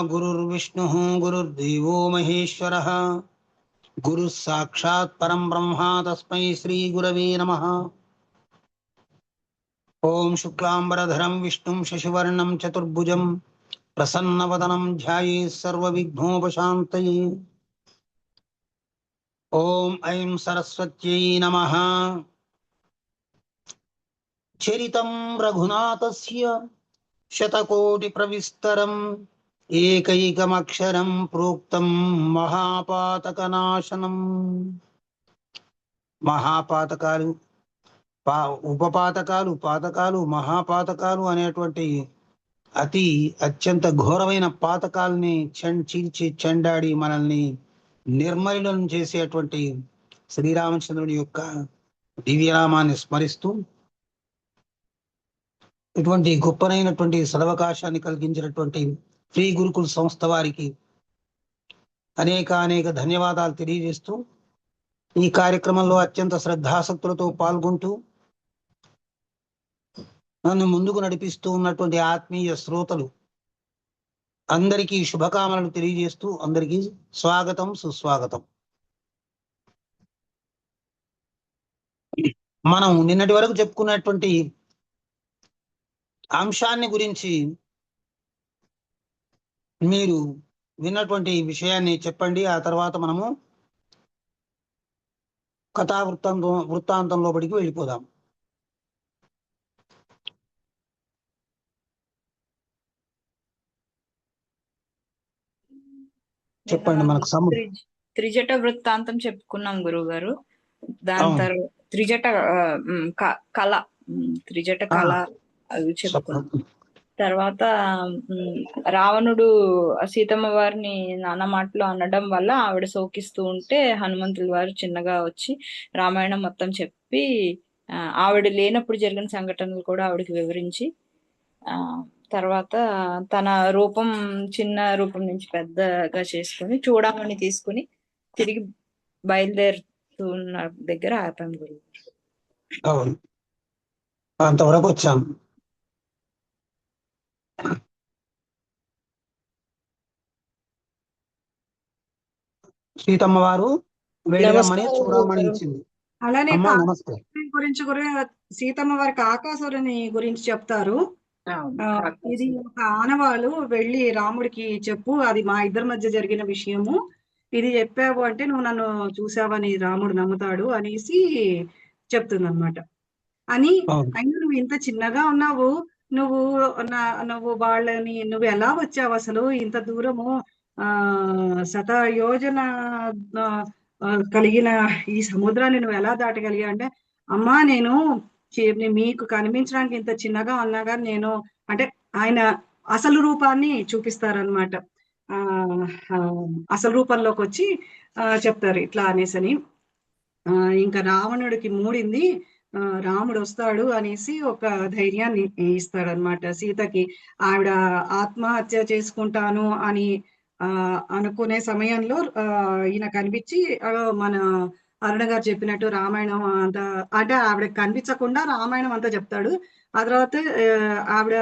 गुरुर्विष्णुः गुरुर्देवो महेश्वरः गुरुः साक्षात् परं ब्रह्म तस्मै श्रीगुरवे नमः। ॐ शुक्लाम्बरधरं विष्णुं शशिवर्णं चतुर्भुजं प्रसन्नवदनं ध्यायेत् सर्वविघ्नोपशान्तये। ॐ ऐं सरस्वत्यै नमः। चरितं रघुनाथस्य शतकोटिप्रविस्तरम् ఏకైకమక్షరం ప్రోక్తం మహాపాతకనాశనం. మహాపాతకాలు, ఉపపాతకాలు, పాతకాలు, మహాపాతకాలు అనేటువంటి అత్యంత ఘోరమైన పాతకాలని చీల్చి చెండాడి మనల్ని నిర్మలం చేసేటువంటి శ్రీరామచంద్రుని యొక్క దివ్యనామాన్ని స్మరిస్తూ ఇటువంటి గొప్పనైనటువంటి సదవకాశాన్ని కలిగించినటువంటి శ్రీ గురుకుల సంస్థ వారికి అనేక ధన్యవాదాలు తెలియజేస్తూ ఈ కార్యక్రమంలో అత్యంత శ్రద్ధాసక్తులతో పాల్గొంటూ నన్ను ముందుకు నడిపిస్తూ ఉన్నటువంటి ఆత్మీయ శ్రోతలు అందరికీ శుభకామనలు తెలియజేస్తూ అందరికీ స్వాగతం, సుస్వాగతం. మనం నిన్నటి వరకు చెప్పుకున్నటువంటి అంశాన్ని గురించి మీరు విన్నటువంటి విషయాన్ని చెప్పండి. ఆ తర్వాత మనము కథా వృత్తాంతంలోపడికి వెళ్ళిపోదాం. చెప్పండి. మనకు త్రిజట వృత్తాంతం చెప్పుకున్నాం గురువు గారు. దాని తర్వాత త్రిజట కళ అవి చెప్పుకున్నాం. తర్వాత రావణుడు సీతమ్మ వారిని నాన్న మాటలు అనడం వల్ల ఆవిడ శోకిస్తూ ఉంటే హనుమంతుల వారు చిన్నగా వచ్చి రామాయణం మొత్తం చెప్పి ఆవిడ లేనప్పుడు జరిగిన సంఘటనలు కూడా ఆవిడకి వివరించి తర్వాత తన రూపం చిన్న రూపం నుంచి పెద్దగా చేసుకుని చూడమని తీసుకుని తిరిగి బయలుదేరుతున్న దగ్గర ఆపాం గురువు. అంతవరకు వచ్చాం. సీతమ్మ వారు వెళ్ళమని చూడమని ఇచ్చింది. అలానే గురించి సీతమ్మ వారికి ఆకాసురుని గురించి చెప్తారు. ఇది ఒక ఆనవాళ్ళు వెళ్ళి రాముడికి చెప్పు, అది మా ఇద్దరి మధ్య జరిగిన విషయము, ఇది చెప్పావు అంటే నువ్వు నన్ను చూసావని రాముడు నమ్ముతాడు అనేసి చెప్తుంది అనమాట. అని అయినా నువ్వు ఇంత చిన్నగా ఉన్నావు, నువ్వు వాళ్ళని నువ్వు ఎలా వచ్చావు అసలు ఇంత దూరము, శతయోజన కలిగిన ఈ సముద్రాన్ని నువ్వు ఎలా దాటగలిగా అంటే, అమ్మా నేను మీకు కనిపించడానికి ఇంత చిన్నగా ఉన్నా కానీ నేను అంటే ఆయన అసలు రూపాన్ని చూపిస్తారనమాట. అసలు రూపంలోకి వచ్చి చెప్తారు ఇట్లా అనేసని. ఇంకా రావణుడికి మూడింది, రాముడు వస్తాడు అనేసి ఒక ధైర్యాన్ని ఇస్తాడనమాట సీతకి. ఆవిడ ఆత్మహత్య చేసుకుంటాను అని అనుకునే సమయంలో ఈయన కనిపించి మన అరుణ గారు చెప్పినట్టు రామాయణం అంతా అంటే ఆవిడకి కనిపించకుండా రామాయణం అంతా చెప్తాడు. ఆ తర్వాత ఆవిడ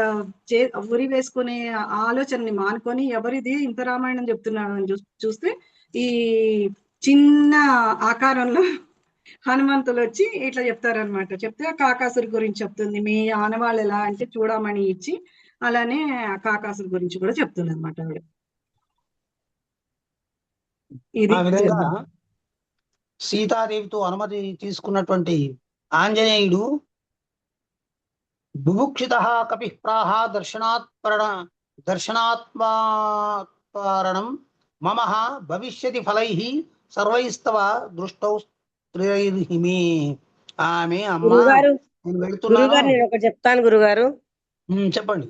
ఉరి వేసుకునే ఆలోచనని మానుకొని ఎవరిది ఇంత రామాయణం చెప్తున్నాడు అని చూస్తే ఈ చిన్న ఆకారంలో హనుమంతులు వచ్చి ఇట్లా చెప్తారనమాట. చెప్తే కాకాసురి గురించి చెప్తుంది. మీ ఆనవాళ్ళు ఎలా అంటే చూడమని ఇచ్చి అలానే కాకాసురి గురించి కూడా చెప్తుంది అనమాట ఆవిడ. ఆ విధంగా సీతాదేవితో అనుమతి తీసుకున్నటువంటి ఆంజనేయుడు బుభుక్షిత కపిప్రాహ దర్శనాత్మారణం మమః భవిష్యతి ఫలై సర్వైస్తవ దృష్టౌ త్రైర్హిమే. ఆమె అమ్మ నేను వెళ్తున్నాను. ఒకటి చెప్తాను గురుగారు. చెప్పండి.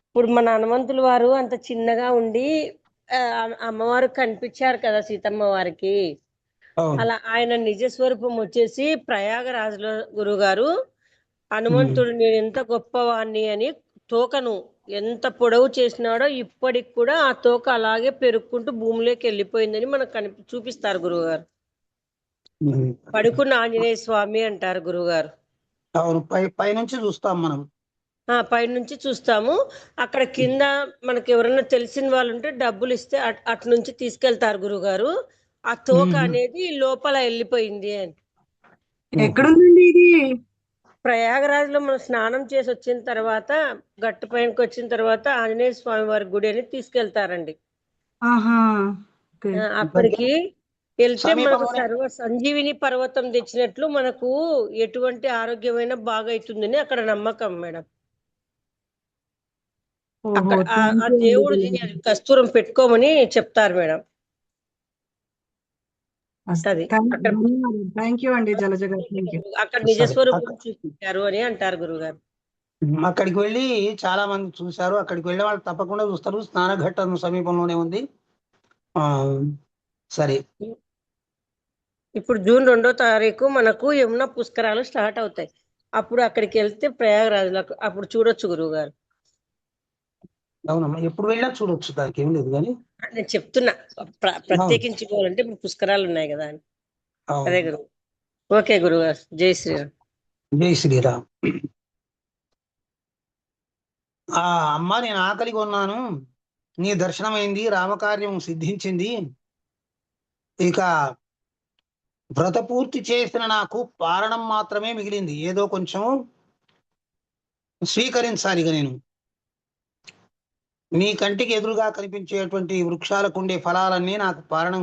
ఇప్పుడు మన హనుమంతుల వారు అంత చిన్నగా ఉండి అమ్మవారు కనిపించారు కదా సీతమ్మ వారికి. అలా ఆయన నిజ స్వరూపం వచ్చేసి ప్రయాగరాజులో గురుగారు హనుమంతుడు నేను ఎంత గొప్పవాణ్ణి అని తోకను ఎంత పొడవు చేసినాడో ఇప్పటికి కూడా ఆ తోక అలాగే పెరుక్కుంటూ భూమిలోకి వెళ్ళిపోయిందని మనకు చూపిస్తారు గురువుగారు. పడుకున్న ఆంజనేయ స్వామి అంటారు గురువుగారు. అవును, పైనుంచి చూస్తాం మనం. పైనుంచి చూస్తాము. అక్కడ కింద మనకి ఎవరైనా తెలిసిన వాళ్ళు ఉంటే డబ్బులు ఇస్తే అటు నుంచి తీసుకెళ్తారు గురుగారు. ఆ తోక అనేది లోపల వెళ్ళిపోయింది అని. ఎక్కడుందండి ఇది? ప్రయాగరాజ్ లో మనం స్నానం చేసి వచ్చిన తర్వాత గట్టు పైనకి వచ్చిన తర్వాత ఆంజనేయ స్వామి వారి గుడి అని తీసుకెళ్తారండి. ఆహా, ఓకే. అక్కడికి వెళ్తే మనకు సమీపంలోనే సర్వ సంజీవిని పర్వతం తెచ్చినట్లు మనకు ఎటువంటి ఆరోగ్యమైన బాగా అవుతుందని అక్కడ నమ్మకం మేడం. ఓహో, అక్కడ థ్యాంక్ ఆ యూ అండి దేవుడు జలజ గారు. కస్తూరం పెట్టుకోమని చెప్తారు మేడం. అది అక్కడ ధన్యవాదాలు. థ్యాంక్ యూ అండి జలజ గారు, థ్యాంక్ యూ. అక్కడ సరే. నిజస్వరూపం చూపించారు అని అంటారు గురుగారు. అక్కడికి వెళ్ళి చాలా మంది చూశారు. అక్కడికి వెళ్ళే వాళ్ళు తప్పకుండా చూస్తారు. స్నానఘట్టం సమీపంలోనే ఉంది. సరే, ఇప్పుడు జూన్ 2వ తారీఖు మనకు యమునా పుష్కరాలు స్టార్ట్ అవుతాయి. అప్పుడు అక్కడికి వెళ్తే ప్రయాగరాజ్లో అప్పుడు చూడొచ్చు గురువు గారు. అవునమ్మా, ఎప్పుడు వెళ్ళా చూడొచ్చు, దానికి ఏం లేదు. కానీ నేను చెప్తున్నా ప్రత్యేకించుకోవాలంటే ఇప్పుడు పుష్కరాలు ఉన్నాయి కదా అని. అదే గురువు. ఓకే గురువు గారు, జై శ్రీరామ్. జై శ్రీరామ్. అమ్మ, నేను ఆకలిగా ఉన్నాను, నీ దర్శనమైంది, రామకార్యం సిద్ధించింది, ఇక వ్రత పూర్తి చేసిన నాకు పారణం మాత్రమే మిగిలింది. ఏదో కొంచెం స్వీకరించాలి. ఇక నేను నీ కంటికి ఎదురుగా కనిపించేటువంటి వృక్షాలకు ఉండే ఫలాలన్నీ నాకు పారణం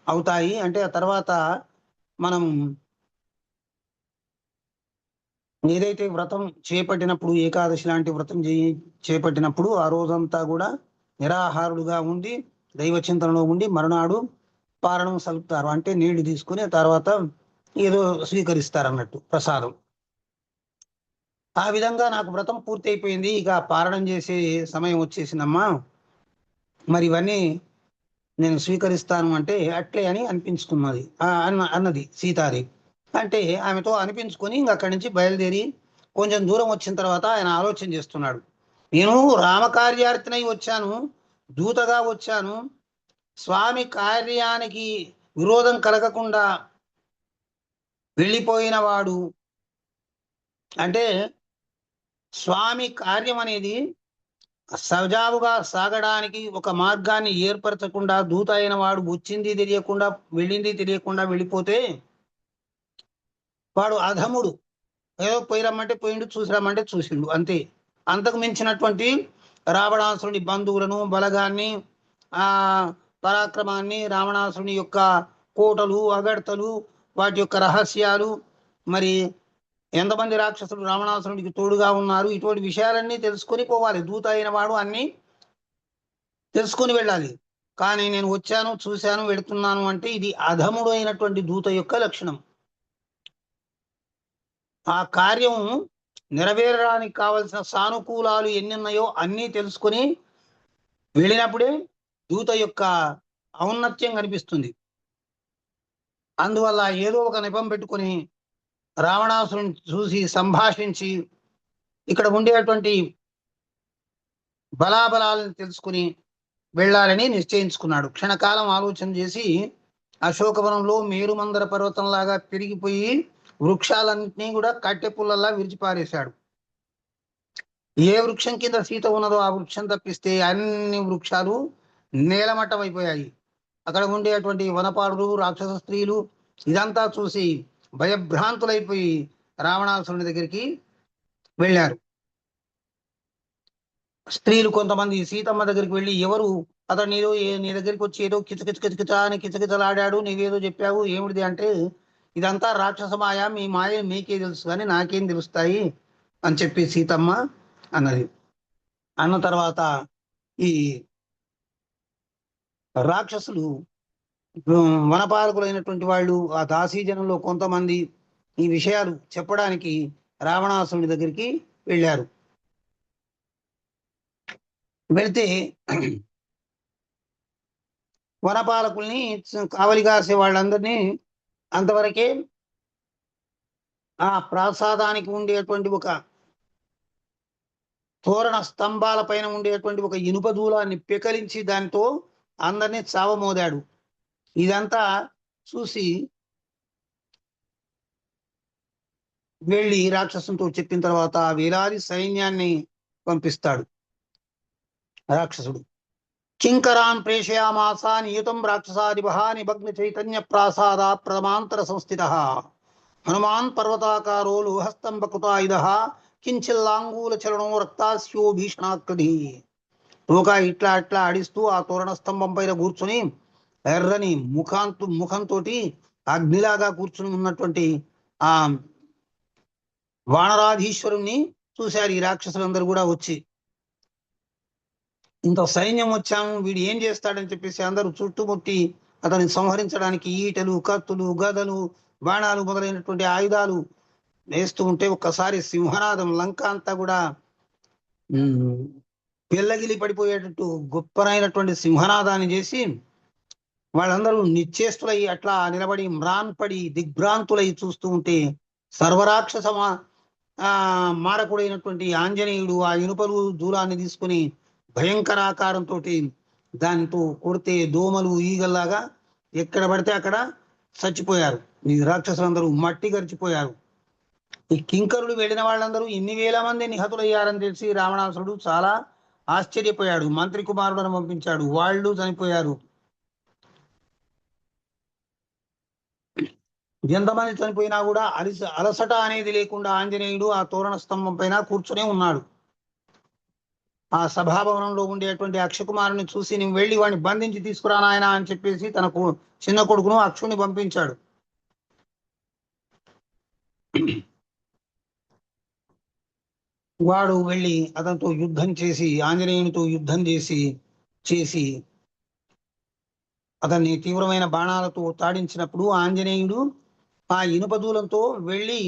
అవుతాయి. అంటే ఆ తర్వాత మనం ఏదైతే వ్రతం చేపట్టినప్పుడు, ఏకాదశి లాంటి వ్రతం చేపట్టినప్పుడు ఆ రోజంతా కూడా నిరాహారుడుగా ఉండి దైవ చింతనలో ఉండి మరునాడు పారణం సలుపుతారు. అంటే నీళ్లు తీసుకుని తర్వాత ఏదో స్వీకరిస్తారు అన్నట్టు ప్రసాదం. ఆ విధంగా నాకు వ్రతం పూర్తి అయిపోయింది, ఇక పారణం చేసే సమయం వచ్చేసిందమ్మా, మరి ఇవన్నీ నేను స్వీకరిస్తాను అంటే అట్లే అని అనిపించుకున్నది అన్నది సీతాదేవి. అంటే ఆమెతో అనిపించుకొని ఇంక అక్కడి నుంచి బయలుదేరి కొంచెం దూరం వచ్చిన తర్వాత ఆయన ఆలోచన చేస్తున్నాడు. నేను రామకార్యార్థినై వచ్చాను, దూతగా వచ్చాను, స్వామి కార్యానికి విరోధం కలగకుండా వెళ్ళిపోయిన వాడు. అంటే స్వామి కార్యం అనేది సజావుగా సాగడానికి ఒక మార్గాన్ని ఏర్పరచకుండా దూత అయిన వాడు వచ్చింది తెలియకుండా వెళ్ళింది తెలియకుండా వెళ్ళిపోతే వాడు అధముడు. ఏదో పోయి రమ్మంటే పోయిండు, చూసి రమ్మంటే చూసిండు, అంతే. అంతకు మించినటువంటి రావణాసురుని బంధువులను, బలగాన్ని, ఆ పరాక్రమాన్ని, రావణాసురుని యొక్క కోటలు, అగడ్తలు, వాటి యొక్క రహస్యాలు, మరి ఎంతమంది రాక్షసులు రావణాసురుడికి తోడుగా ఉన్నారు, ఇటువంటి విషయాలన్నీ తెలుసుకొని పోవాలి. దూత అయిన వాడు అన్ని తెలుసుకొని వెళ్ళాలి. కానీ నేను వచ్చాను, చూశాను, వెళుతున్నాను అంటే ఇది అధముడు అయినటువంటి దూత యొక్క లక్షణం. ఆ కార్యం నెరవేరడానికి కావలసిన సానుకూలాలు ఎన్నున్నాయో అన్నీ తెలుసుకొని వెళ్ళినప్పుడే దూత యొక్క ఔన్నత్యం కనిపిస్తుంది. అందువల్ల ఏదో ఒక నెపం పెట్టుకొని రావణాసురుని చూసి సంభాషించి ఇక్కడ ఉండేటువంటి బలాబలాలను తెలుసుకుని వెళ్ళాలని నిశ్చయించుకున్నాడు. క్షణకాలం ఆలోచన చేసి అశోకవనంలో మేరుమందర పర్వతంలాగా పెరిగిపోయి వృక్షాలన్నింటినీ కూడా కట్టె పుల్లల్లా విరిచిపారేశాడు. ఏ వృక్షం కింద సీత ఉన్నదో ఆ వృక్షం తప్పిస్తే అన్ని వృక్షాలు నేలమట్టం అయిపోయాయి. అక్కడ ఉండేటువంటి వనపాడులు, రాక్షస స్త్రీలు ఇదంతా చూసి భయభ్రాంతులైపోయి రావణాసురుని దగ్గరికి వెళ్ళారు. స్త్రీలు కొంతమంది సీతమ్మ దగ్గరికి వెళ్ళి, ఎవరు అతడు నీ దగ్గరికి వచ్చి ఏదో కిచకిచ అని కిచకిచలాడాడు, నీవేదో చెప్పావు, ఏమిటిది అంటే ఇదంతా రాక్షస మాయ, మీ మాయ మీకే తెలుసు కానీ నాకేం తెలుస్తాయి అని చెప్పి సీతమ్మ అన్నది. అన్న తర్వాత ఈ రాక్షసులు, వనపాలకులైనటువంటి వాళ్ళు, ఆ దాసీజనంలో కొంతమంది ఈ విషయాలు చెప్పడానికి రావణాసురుని దగ్గరికి వెళ్ళారు. వెళితే వనపాలకుల్ని, కావలి కాసే వాళ్ళందరినీ అంతవరకే ఆ ప్రాసాదానికి ఉండేటువంటి ఒక తోరణ స్తంభాల పైన ఉండేటువంటి ఒక ఇనుప దూలాన్ని పెకలించి దానితో అందరినీ చావమోదాడు. ఇదంతా చూసి వెళ్ళి రాక్షసునితో చెప్పిన తర్వాత వేలాది సైన్యాన్ని పంపిస్తాడు రాక్షసుడు. కింకరాన్ ప్రేషయామాస నియుతం రాక్షసాదిభ నిమగ్న చైతన్య ప్రాసాద ప్రథమాంతర సంస్థిత హనుమాన్ పర్వతాకారో లోహస్తంభకృతాయుధ కించిల్లాంగూల చరణో రక్తాస్యో భీషణాకృతి. నూక ఇట్లా అట్లా ఆడిస్తూ ఆ తోరణ స్తంభం పైన కూర్చుని ఎర్రని ముఖంతో అగ్నిలాగా కూర్చుని ఉన్నటువంటి ఆ వానరాధీశ్వరుణ్ణి చూశారు ఈ రాక్షసులందరూ కూడా వచ్చి. ఇంత సైన్యం వచ్చాము, వీడు ఏం చేస్తాడని చెప్పేసి అందరూ చుట్టుముట్టి అతన్ని సంహరించడానికి ఈటలు, కత్తులు, గదలు, బాణాలు మొదలైనటువంటి ఆయుధాలు వేస్తూ ఉంటే ఒక్కసారి సింహనాదం లంక అంతా కూడా పిల్లగిలి పడిపోయేటట్టు గొప్పనైనటువంటి సింహనాదాన్ని చేసి వాళ్ళందరూ నిశ్చేష్టులై అట్లా నిలబడి మ్రాన్పడి దిగ్భ్రాంతులై చూస్తూ ఉంటే సర్వరాక్షస మారకుడైనటువంటి ఆంజనేయుడు ఆ ఇనుపలు దూరాన్ని తీసుకుని భయంకరాకారంతో దానితో కొడితే దోమలు ఈగల్లాగా ఎక్కడ పడితే అక్కడ చచ్చిపోయారు. ఈ రాక్షసులందరూ మట్టి గరిచిపోయారు. ఈ కింకరులు వెళ్ళిన వాళ్ళందరూ ఇన్ని వేల మంది నిహతులయ్యారని తెలిసి రావణాసురుడు చాలా ఆశ్చర్యపోయాడు. మంత్రి కుమారులను పంపించాడు, వాళ్ళు చనిపోయారు. ఎంతమంది చనిపోయినా కూడా అలసట అనేది లేకుండా ఆంజనేయుడు ఆ తోరణ స్తంభం పైన కూర్చునే ఉన్నాడు. ఆ సభాభవనంలో ఉండేటువంటి అక్షకుమారుని చూసి నువ్వు వెళ్ళి వాడిని బంధించి తీసుకురా నాయన అని చెప్పేసి తన చిన్న కొడుకును అక్షుని పంపించాడు. వాడు వెళ్ళి అతనితో యుద్ధం చేసి ఆంజనేయునితో యుద్ధం చేసి అతన్ని తీవ్రమైన బాణాలతో తాడించినప్పుడు ఆంజనేయుడు ఆ ఇనుప దూలంతో వెళ్ళి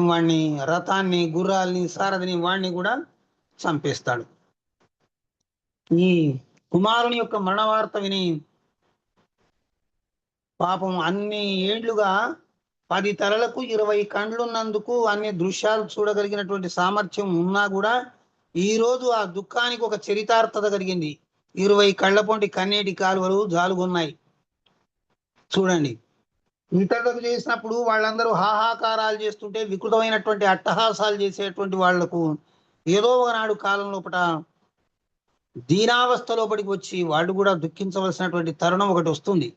వాడిని, రథాన్ని, గుర్రాల్ని, సారథిని వాడిని కూడా చంపేస్తాడు. ఈ కుమారుని యొక్క మరణ వార్త విని పాపం అన్ని ఏండ్లుగా 10 తలలకు 20 కండ్లున్నందుకు అన్ని దృశ్యాలు చూడగలిగినటువంటి సామర్థ్యం ఉన్నా కూడా ఈ రోజు ఆ దుఃఖానికి ఒక చరితార్థత కలిగింది. 20 కళ్ళ పొంటి కన్నీటి కాలువలు జాలుగున్నాయి. చూడండి, ఇతరులకు చేసినప్పుడు వాళ్ళందరూ హాహాకారాలు చేస్తుంటే వికృతమైనటువంటి అట్టహాసాలు చేసేటువంటి వాళ్లకు ఏదో ఒకనాడు కాలం లోపల దీనావస్థ లోపలికి వచ్చి వాళ్ళు కూడా దుఃఖించవలసినటువంటి తరుణం ఒకటి వస్తుంది.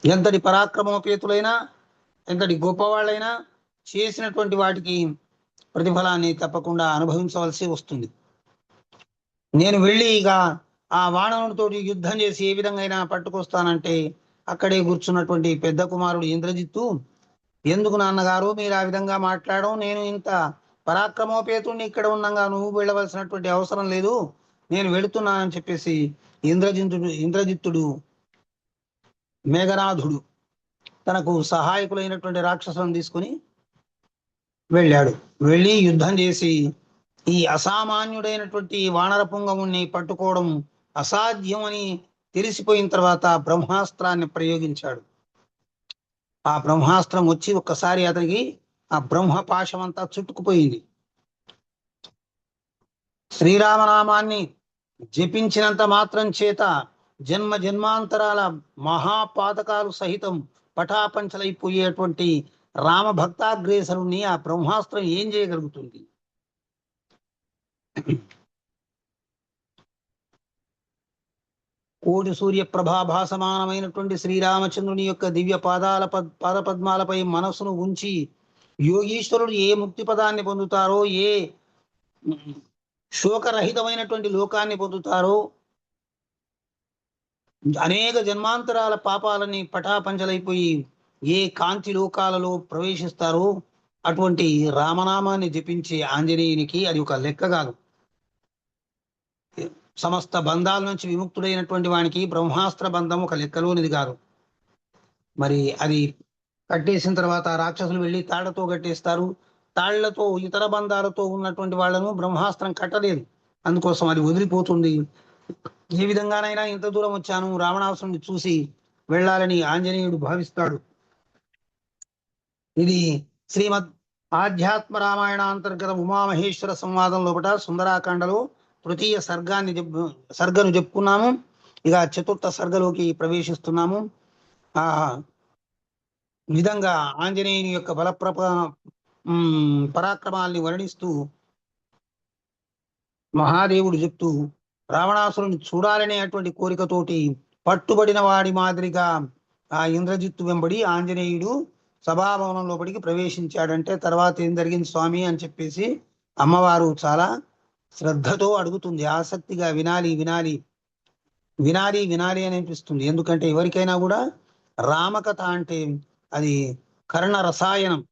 ఎంతటి పరాక్రమోపేతులైనా, ఎంతటి గొప్పవాళ్ళైనా చేసినటువంటి వాటికి ప్రతిఫలాన్ని తప్పకుండా అనుభవించవలసి వస్తుంది. నేను వెళ్ళి ఇక ఆ వానరునితో యుద్ధం చేసి ఏ విధంగా అయినా పట్టుకొస్తానంటే అక్కడే కూర్చున్నటువంటి పెద్ద కుమారుడు ఇంద్రజిత్తు, ఎందుకు నాన్నగారు మీరు ఆ విధంగా మాట్లాడడం, నేను ఇంత పరాక్రమోపేతుడిని ఇక్కడ ఉండగా నువ్వు వెళ్ళవలసినటువంటి అవసరం లేదు, నేను వెళుతున్నానని చెప్పేసి ఇంద్రజిత్తుడు మేఘనాథుడు తనకు సహాయకులైనటువంటి రాక్షసులను తీసుకుని వెళ్ళాడు. వెళ్ళి యుద్ధం చేసి ఈ అసామాన్యుడైనటువంటి వానర పుంగముని పట్టుకోవడం అసాధ్యం అని తెలిసిపోయిన తర్వాత బ్రహ్మాస్త్రాన్ని ప్రయోగించాడు. ఆ బ్రహ్మాస్త్రం వచ్చి ఒక్కసారి అతనికి ఆ బ్రహ్మ పాశం అంతా చుట్టుకుపోయింది. శ్రీరామనామాన్ని జపించినంత మాత్రం చేత జన్మ జన్మాంతరాల మహాపాతకాలు సహితం పటాపంచలైపోయేటువంటి రామ భక్తాగ్రేసరుణ్ణి ఆ బ్రహ్మాస్త్రం ఏం చేయగలుగుతుంది? కోటి సూర్య ప్రభాభాసమానమైనటువంటి శ్రీరామచంద్రుని యొక్క దివ్య పాదపద్మాలపై మనస్సును ఉంచి యోగీశ్వరుడు ఏ ముక్తి పదాన్ని పొందుతారో, ఏ శోకరహితమైనటువంటి లోకాన్ని పొందుతారో, అనేక జన్మాంతరాల పాపాలని పటాపంచలైపోయి ఏ కాంతి లోకాలలో ప్రవేశిస్తారో అటువంటి రామనామాన్ని జపించే ఆంజనేయునికి అది ఒక లెక్క కాదు. సమస్త బంధాల నుంచి విముక్తుడైనటువంటి వానికి బ్రహ్మాస్త్ర బంధం ఒక లెక్కలోనిది కాదు. మరి అది కట్టేసిన తర్వాత రాక్షసులు వెళ్ళి తాళ్లతో కట్టేస్తారు. తాళ్లతో ఇతర బంధాలతో ఉన్నటువంటి వాళ్లను బ్రహ్మాస్త్రం కట్టలేదు, అందుకోసం అది వదిలిపోతుంది. ఏ విధంగానైనా ఇంత దూరం వచ్చాను, రావణాసురుడిని చూసి వెళ్ళాలని ఆంజనేయుడు భావిస్తాడు. ఇది శ్రీమద్ ఆధ్యాత్మ రామాయణ అంతర్గత ఉమామహేశ్వర సంవాదం లోపల సుందరాకాండలో తృతీయ సర్గను చెప్పుకున్నాము. ఇక చతుర్థ సర్గలోకి ప్రవేశిస్తున్నాము. ఆ విధంగా ఆంజనేయుని యొక్క పరాక్రమాల్ని వర్ణిస్తూ మహాదేవుడు చెప్తూ రావణాసురుని చూడాలనేటువంటి కోరికతోటి పట్టుబడిన వాడి మాదిరిగా ఆ ఇంద్రజిత్తు వెంబడి ఆంజనేయుడు సభాభవనం లోపలికి ప్రవేశించాడంటే తర్వాత ఏం జరిగింది స్వామి అని చెప్పేసి అమ్మవారు చాలా శ్రద్ధతో అడుగుతుంది, ఆసక్తిగా వినాలి వినాలి వినాలి వినాలి అని అనిపిస్తుంది. ఎందుకంటే ఎవరికైనా కూడా రామకథ అంటే అది కర్ణ రసాయనం.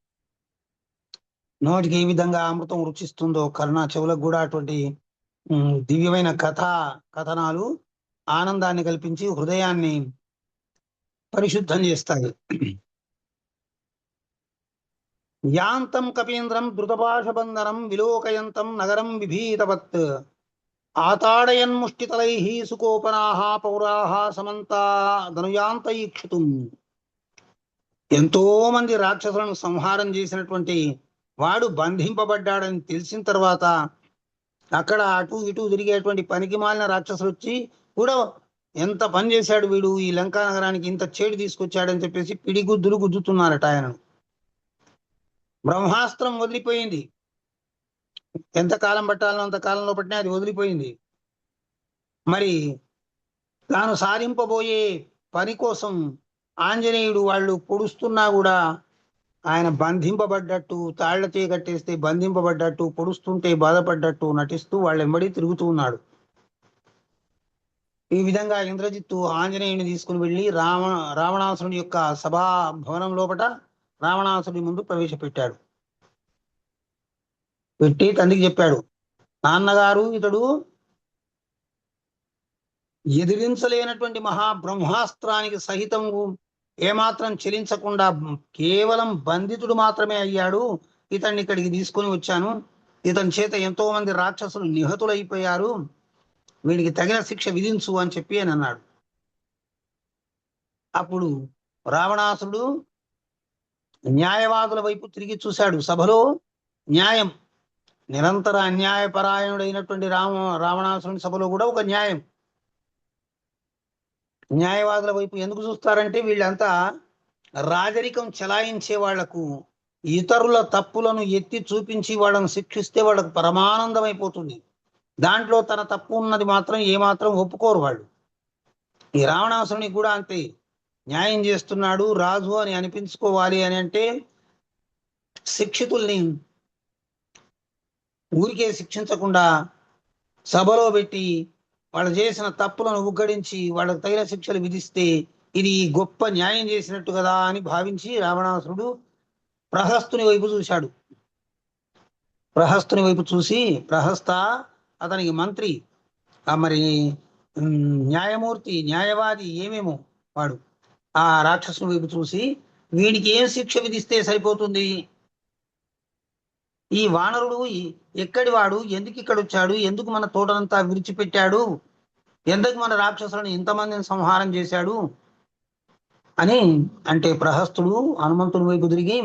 నోటికి ఏ విధంగా అమృతం రుచిస్తుందో కర్ణ చెవులకు కూడా అటువంటి దివ్యమైన కథనాలు ఆనందాన్ని కల్పించి హృదయాన్ని పరిశుద్ధం చేస్తాయి. యాంతం కపీంద్రం ద్రుతపాశబంధనం విలోకయంతం నగరం విభీతవత్ ఆతాడయన్ముష్టితలైః సుకోపనాః పౌరాః సమంతా ధనుయాంతైక్షితుం. ఎంతో మంది రాక్షసులను సంహారం చేసినటువంటి వాడు బంధింపబడ్డాడని తెలిసిన తర్వాత అక్కడ అటు ఇటు తిరిగేటువంటి పనికి మాలిన రాక్షసులు వచ్చి కూడా ఎంత పని చేశాడు వీడు, ఈ లంకా నగరానికి ఇంత చేడు తీసుకొచ్చాడని చెప్పేసి పిడిగుద్దులు గుద్దుతున్నారట ఆయనను. బ్రహ్మాస్త్రం వదిలిపోయింది, ఎంతకాలం పట్టాలనో అంతకాలంలో పట్టినా అది వదిలిపోయింది. మరి తాను సాధింపబోయే పని కోసం ఆంజనేయుడు వాళ్ళు పొడుస్తున్నా కూడా ఆయన బంధింపబడ్డట్టు, తాళ్లచే కట్టేస్తే బంధింపబడ్డట్టు, పొడుస్తుంటే బాధపడ్డట్టు నటిస్తూ వాళ్ళ వెంబడి తిరుగుతూ ఉన్నాడు. ఈ విధంగా ఇంద్రజిత్తు ఆంజనేయుని తీసుకుని వెళ్ళి రావణాసురుని యొక్క సభా భవనం లోపట రావణాసురుడి ముందు ప్రవేశపెట్టాడు. పెట్టి తండ్రికి చెప్పాడు, నాన్నగారు ఇతడు ఎదిరించలేనటువంటి మహాబ్రహ్మాస్త్రానికి సహితం ఏమాత్రం చెలించకుండా కేవలం బంధితుడు మాత్రమే అయ్యాడు. ఇతన్ని ఇక్కడికి తీసుకొని వచ్చాను. ఇతని చేత ఎంతో మంది రాక్షసులు నిహతులైపోయారు. వీడికి తగిన శిక్ష విధించు అని చెప్పి అని అన్నాడు. అప్పుడు రావణాసురుడు న్యాయవాదుల వైపు తిరిగి చూశాడు. సభలో న్యాయం, నిరంతర అన్యాయపరాయణుడైనటువంటి రావణాసురుని సభలో కూడా ఒక న్యాయం. న్యాయవాదుల వైపు ఎందుకు చూస్తారంటే వీళ్ళంతా రాజరికం చెలాయించే వాళ్లకు ఇతరుల తప్పులను ఎత్తి చూపించి వాళ్ళని శిక్షిస్తే వాళ్ళకు పరమానందం అయిపోతుంది. దాంట్లో తన తప్పు ఉన్నది మాత్రం ఏమాత్రం ఒప్పుకోరు వాళ్ళు. ఈ రావణాసురునికి కూడా అంతే, న్యాయం చేస్తున్నాడు రాజు అని అనిపించుకోవాలి అని అంటే శిక్షితుల్ని ఊరికే శిక్షించకుండా సభలో పెట్టి వాళ్ళు చేసిన తప్పులను ఉగ్గడించి వాళ్ళకు తగిన శిక్షలు విధిస్తే ఇది గొప్ప న్యాయం చేసినట్టు కదా అని భావించి రావణాసురుడు ప్రహస్తుని వైపు చూశాడు. ప్రహస్తుని వైపు చూసి, ప్రహస్త అతనికి మంత్రి, మరి న్యాయమూర్తి, న్యాయవాది ఏమేమో వాడు, ఆ రాక్షసుని వైపు చూసి వీడికి ఏం శిక్ష విధిస్తే సరిపోతుంది? ఈ వానరుడు ఎక్కడి వాడు, ఎందుకు ఇక్కడ వచ్చాడు, ఎందుకు మన తోటనంతా విడిచిపెట్టాడు, ఎందుకు మన రాక్షసులను ఇంతమందిని సంహారం చేశాడు అని అంటే ప్రహస్తుడు హనుమంతుని వైపు తిరిగి,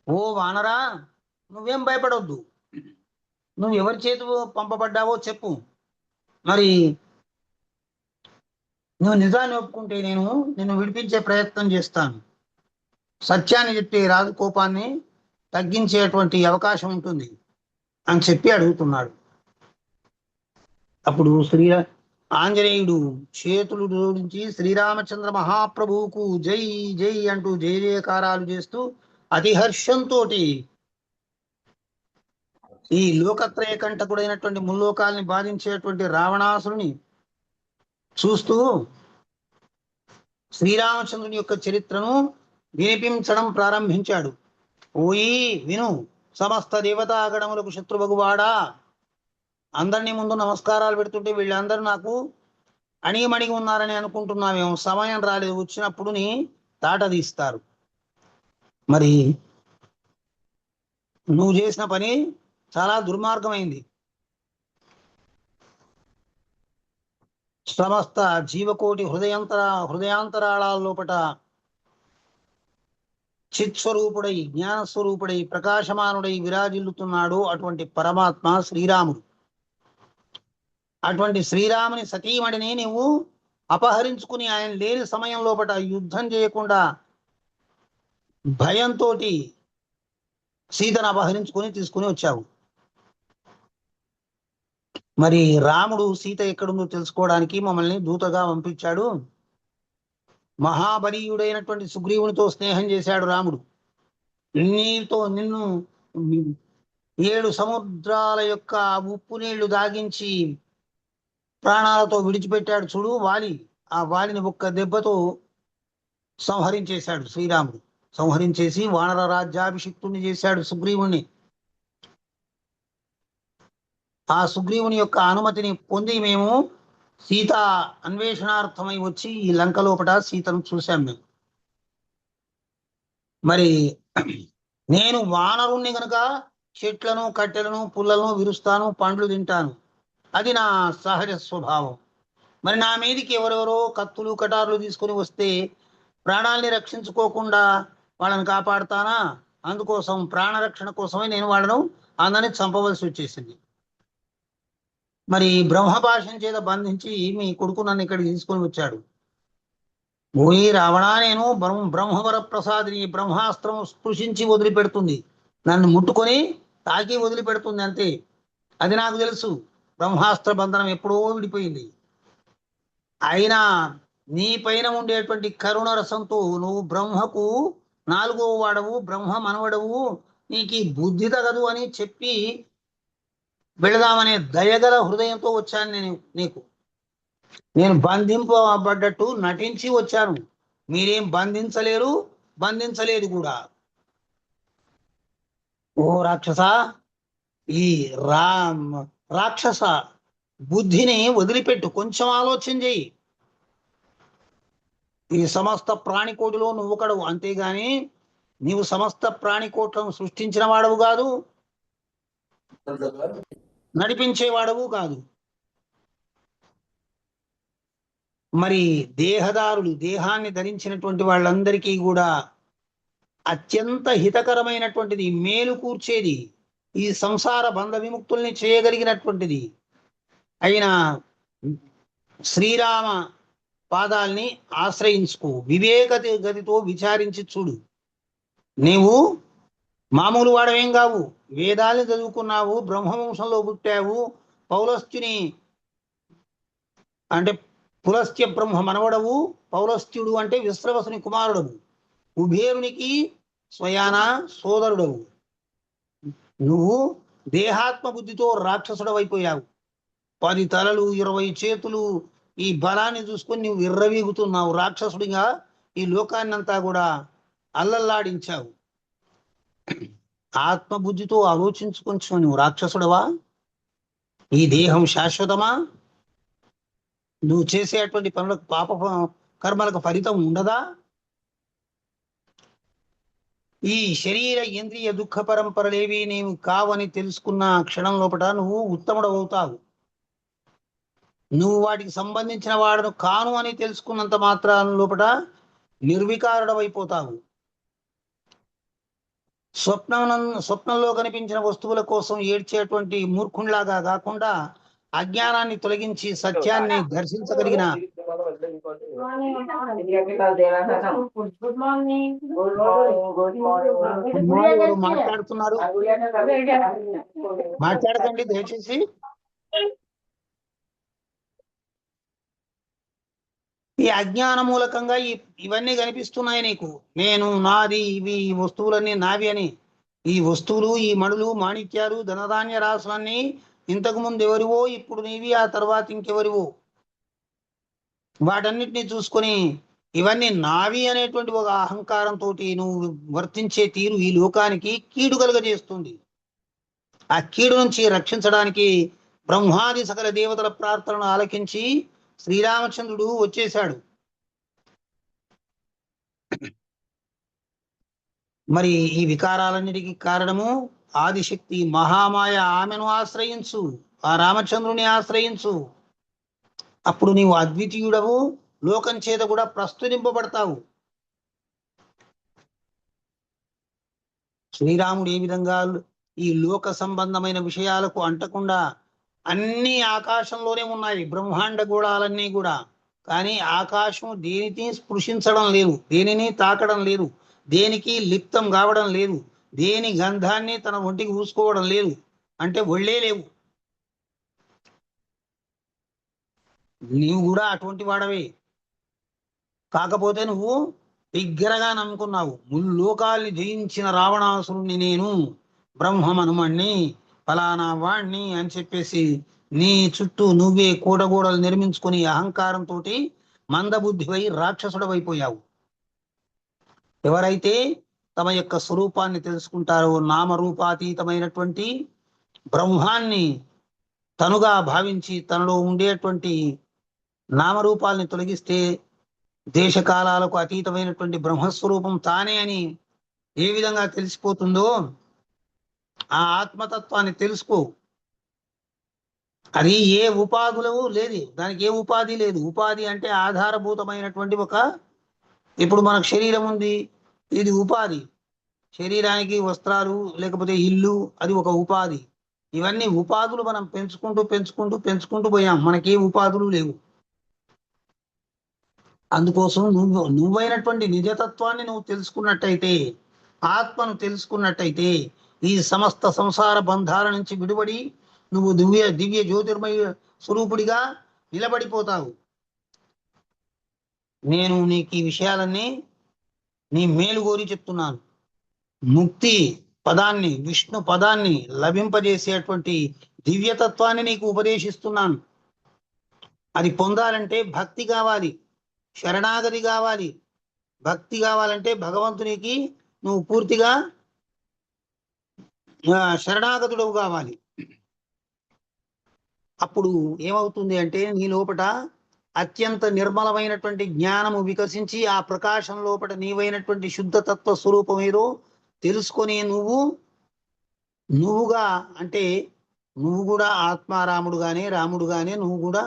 ఓ వానరా, నువ్వేం భయపడవద్దు, నువ్వు ఎవరి చేతి పంపబడ్డావో చెప్పు. మరి నువ్వు నిజాన్ని ఒప్పుకుంటే నేను నిన్ను విడిపించే ప్రయత్నం చేస్తాను. సత్యాన్ని చెప్పి రాజు కోపాన్ని తగ్గించేటువంటి అవకాశం ఉంటుంది అని చెప్పి అడుగుతున్నాడు. అప్పుడు ఆంజనేయుడు చేతులు జోడించి శ్రీరామచంద్ర మహాప్రభువుకు జై జై అంటూ జయ జయకారాలు చేస్తూ అతిహర్షంతో ఈ లోకత్రయ కంటకుడైనటువంటి ముల్లోకాల్ని బాధించేటువంటి రావణాసురుని చూస్తూ శ్రీరామచంద్రుని యొక్క చరిత్రను వినిపించడం ప్రారంభించాడు. ఓయి విను, సమస్త దేవతాగణములకు శత్రువగువాడా, అందరినీ ముందు నమస్కారాలు పెడుతుంటే వీళ్ళందరూ నాకు అణిగిమణిగి ఉన్నారని అనుకుంటున్నామేమో, సమయం రాలేదు, వచ్చినప్పుడు నీ తాట తీస్తారు. మరి నువ్వు చేసిన పని చాలా దుర్మార్గమైంది. సమస్త జీవకోటి హృదయాంతరాళాల లోపట చిత్స్వరూపుడై, జ్ఞానస్వరూపుడై, ప్రకాశమానుడై విరాజిల్లుతున్నాడు అటువంటి పరమాత్మ శ్రీరాముడు. అటువంటి శ్రీరాముని సతీమణిని నువ్వు అపహరించుకుని ఆయన లేని సమయం లోపట యుద్ధం చేయకుండా భయంతో సీతను అపహరించుకొని తీసుకుని వచ్చావు. మరి రాముడు సీత ఎక్కడుందో తెలుసుకోవడానికి మమ్మల్ని దూతగా పంపించాడు. మహాబలీయుడైనటువంటి సుగ్రీవునితో స్నేహం చేశాడు రాముడు. నిన్ను 7 సముద్రాల యొక్క ఉప్పు నీళ్లు దాగించి ప్రాణాలతో విడిచిపెట్టాడు చూడు వాలి. ఆ వాలిని ఒక్క దెబ్బతో సంహరించేశాడు శ్రీరాముడు. సంహరించేసి వానర రాజ్యాభిషిక్తుణ్ణి చేశాడు సుగ్రీవుణ్ణి. ఆ సుగ్రీవుని యొక్క అనుమతిని పొంది మేము సీత అన్వేషణార్థమై వచ్చి ఈ లంక లోపట సీతను చూశాం మేము. మరి నేను వానరుణ్ణి గనుక చెట్లను కట్టెలను పుల్లలను విరుస్తాను, పండ్లు తింటాను. అది నా సహజ స్వభావం. మరి నా మీదికి ఎవరెవరో కత్తులు కటార్లు తీసుకొని వస్తే ప్రాణాలని రక్షించుకోకుండా వాళ్ళని కాపాడుతానా? అందుకోసం ప్రాణరక్షణ కోసమే నేను వాళ్ళను అందరినీ చంపవలసి వచ్చేసింది. మరి బ్రహ్మపాశం చేత బంధించి మీ కొడుకు నన్ను ఇక్కడికి తీసుకొని వచ్చాడు. ఓయి రావణా, నేను బ్రహ్మవర ప్రసాదిని, బ్రహ్మాస్త్రం స్పృశించి వదిలిపెడుతుంది, నన్ను ముట్టుకొని తాకి వదిలిపెడుతుంది అంతే. అది నాకు తెలుసు. బ్రహ్మాస్త్ర బంధనం ఎప్పుడో విడిపోయింది. అయినా నీ పైన ఉండేటువంటి కరుణ రసంతో నువ్వు బ్రహ్మకు 4వ వాడవు, బ్రహ్మ మనవడవు, నీకు బుద్ధి తగదు అని చెప్పి వెళదామనే దయగల హృదయంతో వచ్చాను నీకు. నేను బంధింపబడ్డట్టు నటించి వచ్చాను. మీరేం బంధించలేరు, బంధించలేదు కూడా. ఓ రాక్షస, ఈ రాక్షస బుద్ధిని వదిలిపెట్టు, కొంచెం ఆలోచన చెయ్యి. ఈ సమస్త ప్రాణికోటిలో నువ్వు ఒకడవు, అంతేగాని నీవు సమస్త ప్రాణికోట్లను సృష్టించిన వాడవు కాదు, నడిపించేవాడవు కాదు. మరి దేహదారులు, దేహాన్ని ధరించినటువంటి వాళ్ళందరికీ కూడా అత్యంత హితకరమైనటువంటిది, మేలు కూర్చేది, ఈ సంసార బంధ విముక్తుల్ని చేయగలిగినటువంటిది అయిన శ్రీరామ పాదాల్ని ఆశ్రయించుకో. వివేక గతితో విచారించి చూడు. నీవు మామూలు వాడవేం కావు, వేదాల్ని చదువుకున్నావు, బ్రహ్మవంశంలో పుట్టావు, పౌలస్త్యుని అంటే పులస్త్య బ్రహ్మ మనవడవు, పౌలస్త్యుడు అంటే విశ్రవసుని కుమారుడవు, కుబేరునికి స్వయాన సోదరుడవు. నువ్వు దేహాత్మ బుద్ధితో రాక్షసుడవైపోయావు. 10 తలలు 20 చేతులు, ఈ బలాన్ని చూసుకొని నువ్వు విర్రవీగుతున్నావు. రాక్షసుడిగా ఈ లోకాన్నంతా కూడా అల్లల్లాడించావు. ఆత్మబుద్ధితో ఆలోచించుకొంచు. నువ్వు రాక్షసుడవా? ఈ దేహం శాశ్వతమా? నువ్వు చేసేటువంటి పనులకు, పాప కర్మలకు ఫలితం ఉండదా? ఈ శరీర ఇంద్రియ దుఃఖ పరంపరలేవి నీవు కావని తెలుసుకున్న క్షణం లోపల నువ్వు ఉత్తముడవుతావు. నువ్వు వాటికి సంబంధించిన వాడును కాను అని తెలుసుకున్నంత మాత్రాల లోపల నిర్వికారుడవైపోతావు. స్వప్నంలో కనిపించిన వస్తువుల కోసం ఏడ్చేటువంటి మూర్ఖునిలాగా కాకుండా అజ్ఞానాన్ని తొలగించి సత్యాన్ని దర్శించగలిగిన మాట్లాడుతున్నారు. మాట్లాడకండి దయచేసి. ఈ అజ్ఞాన మూలకంగా ఇవన్నీ కనిపిస్తున్నాయి నీకు. నేను నాది, ఇవి వస్తువులన్నీ నావి అని. ఈ వస్తువులు, ఈ మణులు, మాణిక్యాలు, ధనధాన్య రాసులన్నీ ఇంతకు ముందు ఎవరివో, ఇప్పుడు నీవి, ఆ తర్వాత ఇంకెవరివో. వాటన్నిటినీ చూసుకొని ఇవన్నీ నావి అనేటువంటి ఒక అహంకారంతో నువ్వు వర్తించే తీరు ఈ లోకానికి కీడు కలుగజేస్తుంది. ఆ కీడు నుంచి రక్షించడానికి బ్రహ్మాది సకల దేవతల ప్రార్థనను ఆలకించి శ్రీరామచంద్రుడు వచ్చేశాడు. మరి ఈ వికారాలన్నిటికీ కారణము ఆదిశక్తి మహామాయ. ఆమెను ఆశ్రయించు, ఆ రామచంద్రుని ఆశ్రయించు. అప్పుడు నీవు అద్వితీయుడవు, లోకం చేత కూడా ప్రస్తుతింపబడతావు. శ్రీరాముడు ఏ విధంగా ఈ లోక సంబంధమైన విషయాలకు అంటకుండా అన్ని ఆకాశంలోనే ఉన్నాయి, బ్రహ్మాండ గోళాలన్నీ కూడా. కానీ ఆకాశం దేనిని స్పృశించడం లేదు, దేనిని తాకడం లేదు, దేనికి లిప్తం కావడం లేదు. దేని గంధాన్ని తన ఒంటికి పూసుకోవడం లేదు, అంటే ఒళ్ళే లేవు. నీవు కూడా అటువంటి వాడవే, కాకపోతే నువ్వు బిగ్గరగా నమ్ముకున్నావు. ముల్లోకాల్ని జయించిన రావణాసురుణ్ణి నేను బ్రహ్మమనుమణ్ణి ఫలానా వాణ్ణి అని చెప్పేసి నీ చుట్టూ నువ్వే కూడగూడలు నిర్మించుకుని అహంకారంతో మందబుద్ధివై రాక్షసుడవైపోయావు. ఎవరైతే తమ యొక్క స్వరూపాన్ని తెలుసుకుంటారో, నామరూపాతీతమైనటువంటి బ్రహ్మాన్ని తనుగా భావించి తనలో ఉండేటువంటి నామరూపాలని తొలగిస్తే దేశకాలాలకు అతీతమైనటువంటి బ్రహ్మస్వరూపం తానే అని ఏ విధంగా తెలిసిపోతుందో ఆ ఆత్మతత్వాన్ని తెలుసుకో. అది ఏ ఉపాధులు లేదు, దానికి ఏ ఉపాధి లేదు. ఉపాధి అంటే ఆధారభూతమైనటువంటి ఒక, ఇప్పుడు మనకు శరీరం ఉంది, ఇది ఉపాధి. శరీరానికి వస్త్రాలు లేకపోతే ఇల్లు, అది ఒక ఉపాధి. ఇవన్నీ ఉపాధులు మనం పెంచుకుంటూ పెంచుకుంటూ పెంచుకుంటూ పోయాం, మనకి ఏ ఉపాధులు లేవు. అందుకోసం నువ్వైనటువంటి నిజతత్వాన్ని నువ్వు తెలుసుకున్నట్టయితే, ఆత్మను తెలుసుకున్నట్టయితే ఈ సమస్త సంసార బంధాల నుంచి విడిపడి నువ్వు దివ్య జ్యోతిర్మయ స్వరూపుడిగా నిలబడిపోతావు. నేను నీకు ఈ విషయాలన్నీ నీ మేలు కోరి చెప్తున్నాను. ముక్తి పదాన్ని, విష్ణు పదాన్ని లభింపజేసేటువంటి దివ్యతత్వాన్ని నీకు ఉపదేశిస్తున్నాను. అది పొందాలంటే భక్తి కావాలి, శరణాగతి కావాలి. భక్తి కావాలంటే భగవంతునికి నువ్వు పూర్తిగా శరణాగతుడవు కావాలి. అప్పుడు ఏమవుతుంది అంటే నీ లోపట అత్యంత నిర్మలమైనటువంటి జ్ఞానము వికసించి ఆ ప్రకాశం లోపట నీవైనటువంటి శుద్ధతత్వ స్వరూపం ఏదో తెలుసుకొని నువ్వుగా అంటే నువ్వు కూడా ఆత్మారాముడుగానే రాముడుగానే నువ్వు కూడా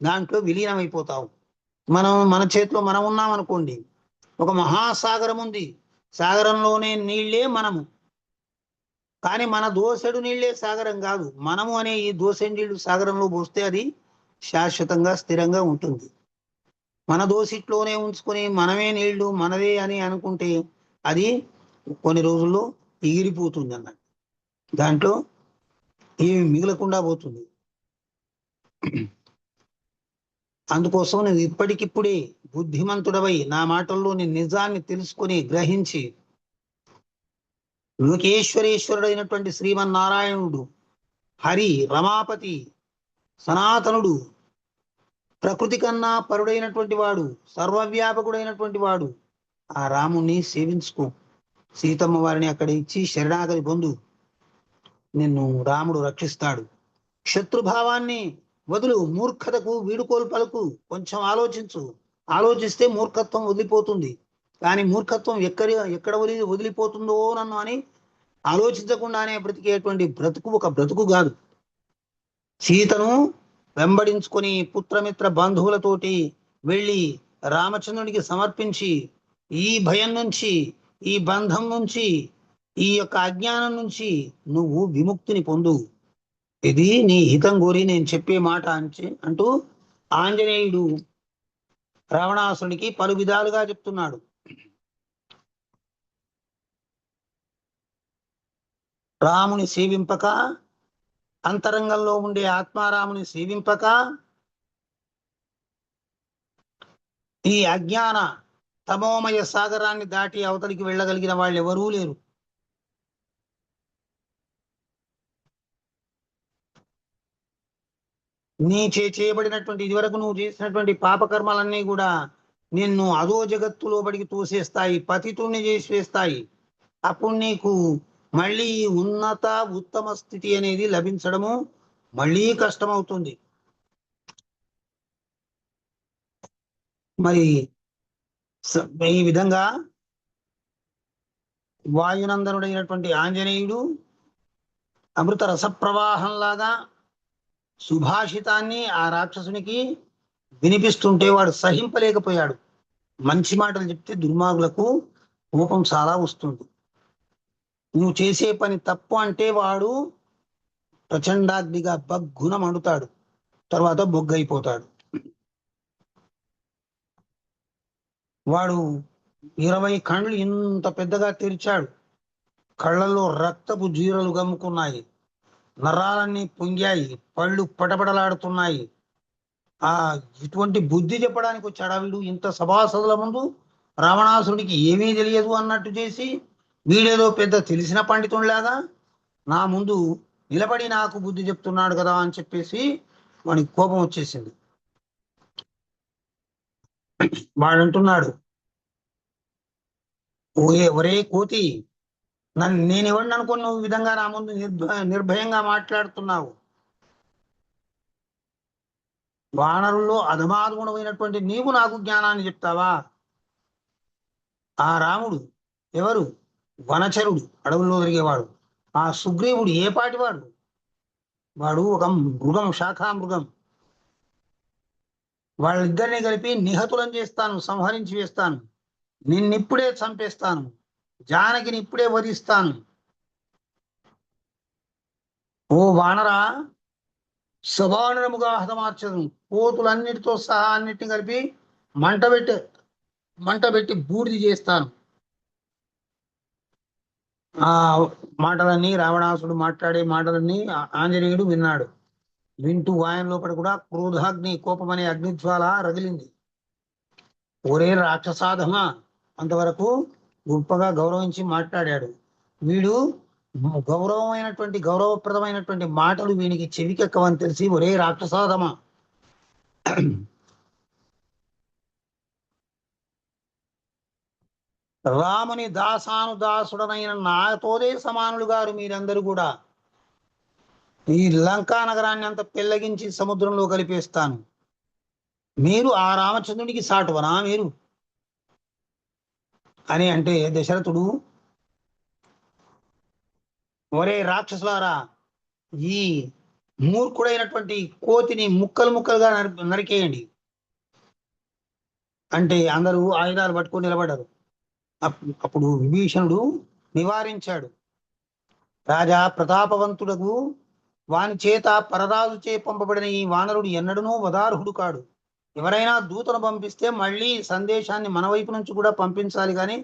దాంట్లో విలీనమైపోతావు. మన చేతిలో మనం ఉన్నాం అనుకోండి, ఒక మహాసాగరం ఉంది, సాగరంలోనే నీళ్లే మనము, కానీ మన దోసెడు నీళ్లే సాగరం కాదు. మనము అనే ఈ దోసెడు నీళ్లు సాగరంలో పోస్తే అది శాశ్వతంగా స్థిరంగా ఉంటుంది. మన దోసిట్లోనే ఉంచుకొని మనమే నీళ్లు మనవే అని అనుకుంటే అది కొన్ని రోజుల్లో ఎగిరిపోతుంది అన్నట్టు, దాంట్లో ఏమి మిగలకుండా పోతుంది. అందుకోసం నువ్వు ఇప్పటికిప్పుడే బుద్ధిమంతుడవై నా మాటల్లోని నిజాన్ని తెలుసుకొని గ్రహించి లోకేశ్వరేశ్వరుడైనటువంటి శ్రీమన్నారాయణుడు, హరి, రమాపతి, సనాతనుడు, ప్రకృతి కన్నా పరుడైనటువంటి వాడు, సర్వవ్యాపకుడైనటువంటి వాడు ఆ రాముణ్ణి సేవించుకో. సీతమ్మ వారిని అక్కడ ఇచ్చి శరణాగతి పొందు, నిన్ను రాముడు రక్షిస్తాడు. శత్రుభావాన్ని వదులు, మూర్ఖతకు వీడుకోలు పలుకు, కొంచెం ఆలోచించు. ఆలోచిస్తే మూర్ఖత్వం వదిలిపోతుంది. కానీ మూర్ఖత్వం ఎక్కడ వదిలిపోతుందో నన్ను అని ఆలోచించకుండానే బ్రతికేటువంటి బ్రతుకు ఒక బ్రతుకు కాదు. సీతను వెంబడించుకొని పుత్రమిత్ర బంధువులతోటి వెళ్ళి రామచంద్రునికి సమర్పించి ఈ భయం నుంచి, ఈ బంధం నుంచి, ఈ యొక్క అజ్ఞానం నుంచి నువ్వు విముక్తిని పొందు. ఇది నీ హితం కోరి నేను చెప్పే మాట అంటూ ఆంజనేయుడు రావణాసునికి పలు విధాలుగా చెప్తున్నాడు. రాముని సేవింపక, అంతరంగంలో ఉండే ఆత్మారాముని సేవింపక ఈ అజ్ఞాన తమోమయ సాగరాన్ని దాటి అవతలికి వెళ్ళగలిగిన వాళ్ళు ఎవరూ లేరు. నీ చేయబడినటువంటి ఇదివరకు నువ్వు చేసినటువంటి పాపకర్మలన్నీ కూడా నిన్ను అదో జగత్తులో బడికి తోసేస్తాయి, పతితుణ్ణి చేసి వేస్తాయి. అప్పుడు నీకు మళ్ళీ ఉన్నత ఉత్తమ స్థితి అనేది లభించడము మళ్ళీ కష్టమవుతుంది. మరి ఈ విధంగా వాయునందనుడైనటువంటి ఆంజనేయుడు అమృత రసప్రవాహంలాగా సుభాషితాన్ని ఆ రాక్షసునికి వినిపిస్తుంటే వాడు సహింపలేకపోయాడు. మంచి మాటలు చెప్తే దుర్మార్గులకు కోపం చాలా వస్తుంది. నువ్వు చేసే పని తప్పు అంటే వాడు ప్రచండాగ్నిగా బగ్గున మండుతాడు, తర్వాత బొగ్గైపోతాడు. వాడు 20 కళ్ళు ఇంత పెద్దగా తెరిచాడు. కళ్ళల్లో రక్తపు జీరలు గమ్ముకున్నాయి, నరాలన్నీ పొంగాయి, పళ్ళు పటపటలాడుతున్నాయి. ఆ ఇటువంటి బుద్ధి చెప్పడానికి వచ్చాడా వీడు ఇంత సభాసదుల ముందు? రావణాసురుడికి ఏమీ తెలియదు అన్నట్టు చేసి వీడేదో పెద్ద తెలిసిన పండితుడిలాగా నా ముందు నిలబడి నాకు బుద్ధి చెప్తున్నాడు కదా అని చెప్పేసి వానికి కోపం వచ్చేసింది. వాడంటున్నాడు, ఒరే కోతి, నేను ఎవరిని అనుకుని నువ్వు ఈ విధంగా నా ముందు నిర్భయంగా మాట్లాడుతున్నావు? వానరుల్లో అధమాధముడమైనటువంటి నీవు నాకు జ్ఞానాన్ని చెప్తావా? ఆ రాముడు ఎవరు? వనచరుడు, అడవుల్లో తిరిగేవాడు. ఆ సుగ్రీవుడు ఏ పాటివాడు? వాడు ఒక మృగం, శాఖా మృగం. వాళ్ళిద్దరిని కలిపి నిహతులం చేస్తాను, సంహరించి వేస్తాను. నిన్నిప్పుడే చంపేస్తాను, జానకిని ఇప్పుడే వధిస్తాను. ఓ వానరా, సభానరముగా హతమార్చదు. కోతులన్నిటితో సహా అన్నిటిని కలిపి మంట పెట్టి బూడిది చేస్తాను. ఆ మాటలన్నీ, రావణాసుడు మాట్లాడే మాటలన్నీ ఆంజనేయుడు విన్నాడు. వింటూ ఆయన లోపల కూడా క్రోధాగ్ని, కోపం అనే అగ్నిజ్వాల రగిలింది. ఒరే రాక్షసాధమా, అంతవరకు గొప్పగా గౌరవించి మాట్లాడాడు. వీడు గౌరవప్రదమైనటువంటి మాటలు వీనికి చెవికెక్కవని తెలిసి, ఒరే రాక్షసాధమా, రాముని దాసానుదాసుడనైన నాతోదే సమానులు గారు మీరందరూ కూడా. ఈ లంకా నగరాన్ని అంత పెళ్లగించి సముద్రంలో కలిపేస్తాను. మీరు ఆ రామచంద్రునికి సాటువనా మీరు అని అంటే, దశరథుడు, ఒరే రాక్షసులారా, ఈ మూర్ఖుడైనటువంటి కోతిని ముక్కలు ముక్కలుగా నరికేయండి అంటే అందరూ ఆయుధాలు పట్టుకొని నిలబడ్డారు. అప్పుడు విభీషణుడు నివారించాడు. రాజా ప్రతాపవంతుడకు వాని చేత పరరాజు చే పంపబడిన ఈ వానరుడు ఎన్నడూ వదార్హుడు కాడు. ఎవరైనా దూతను పంపిస్తే మళ్ళీ సందేశాన్ని మన వైపు నుంచి కూడా పంపించాలి, కానీ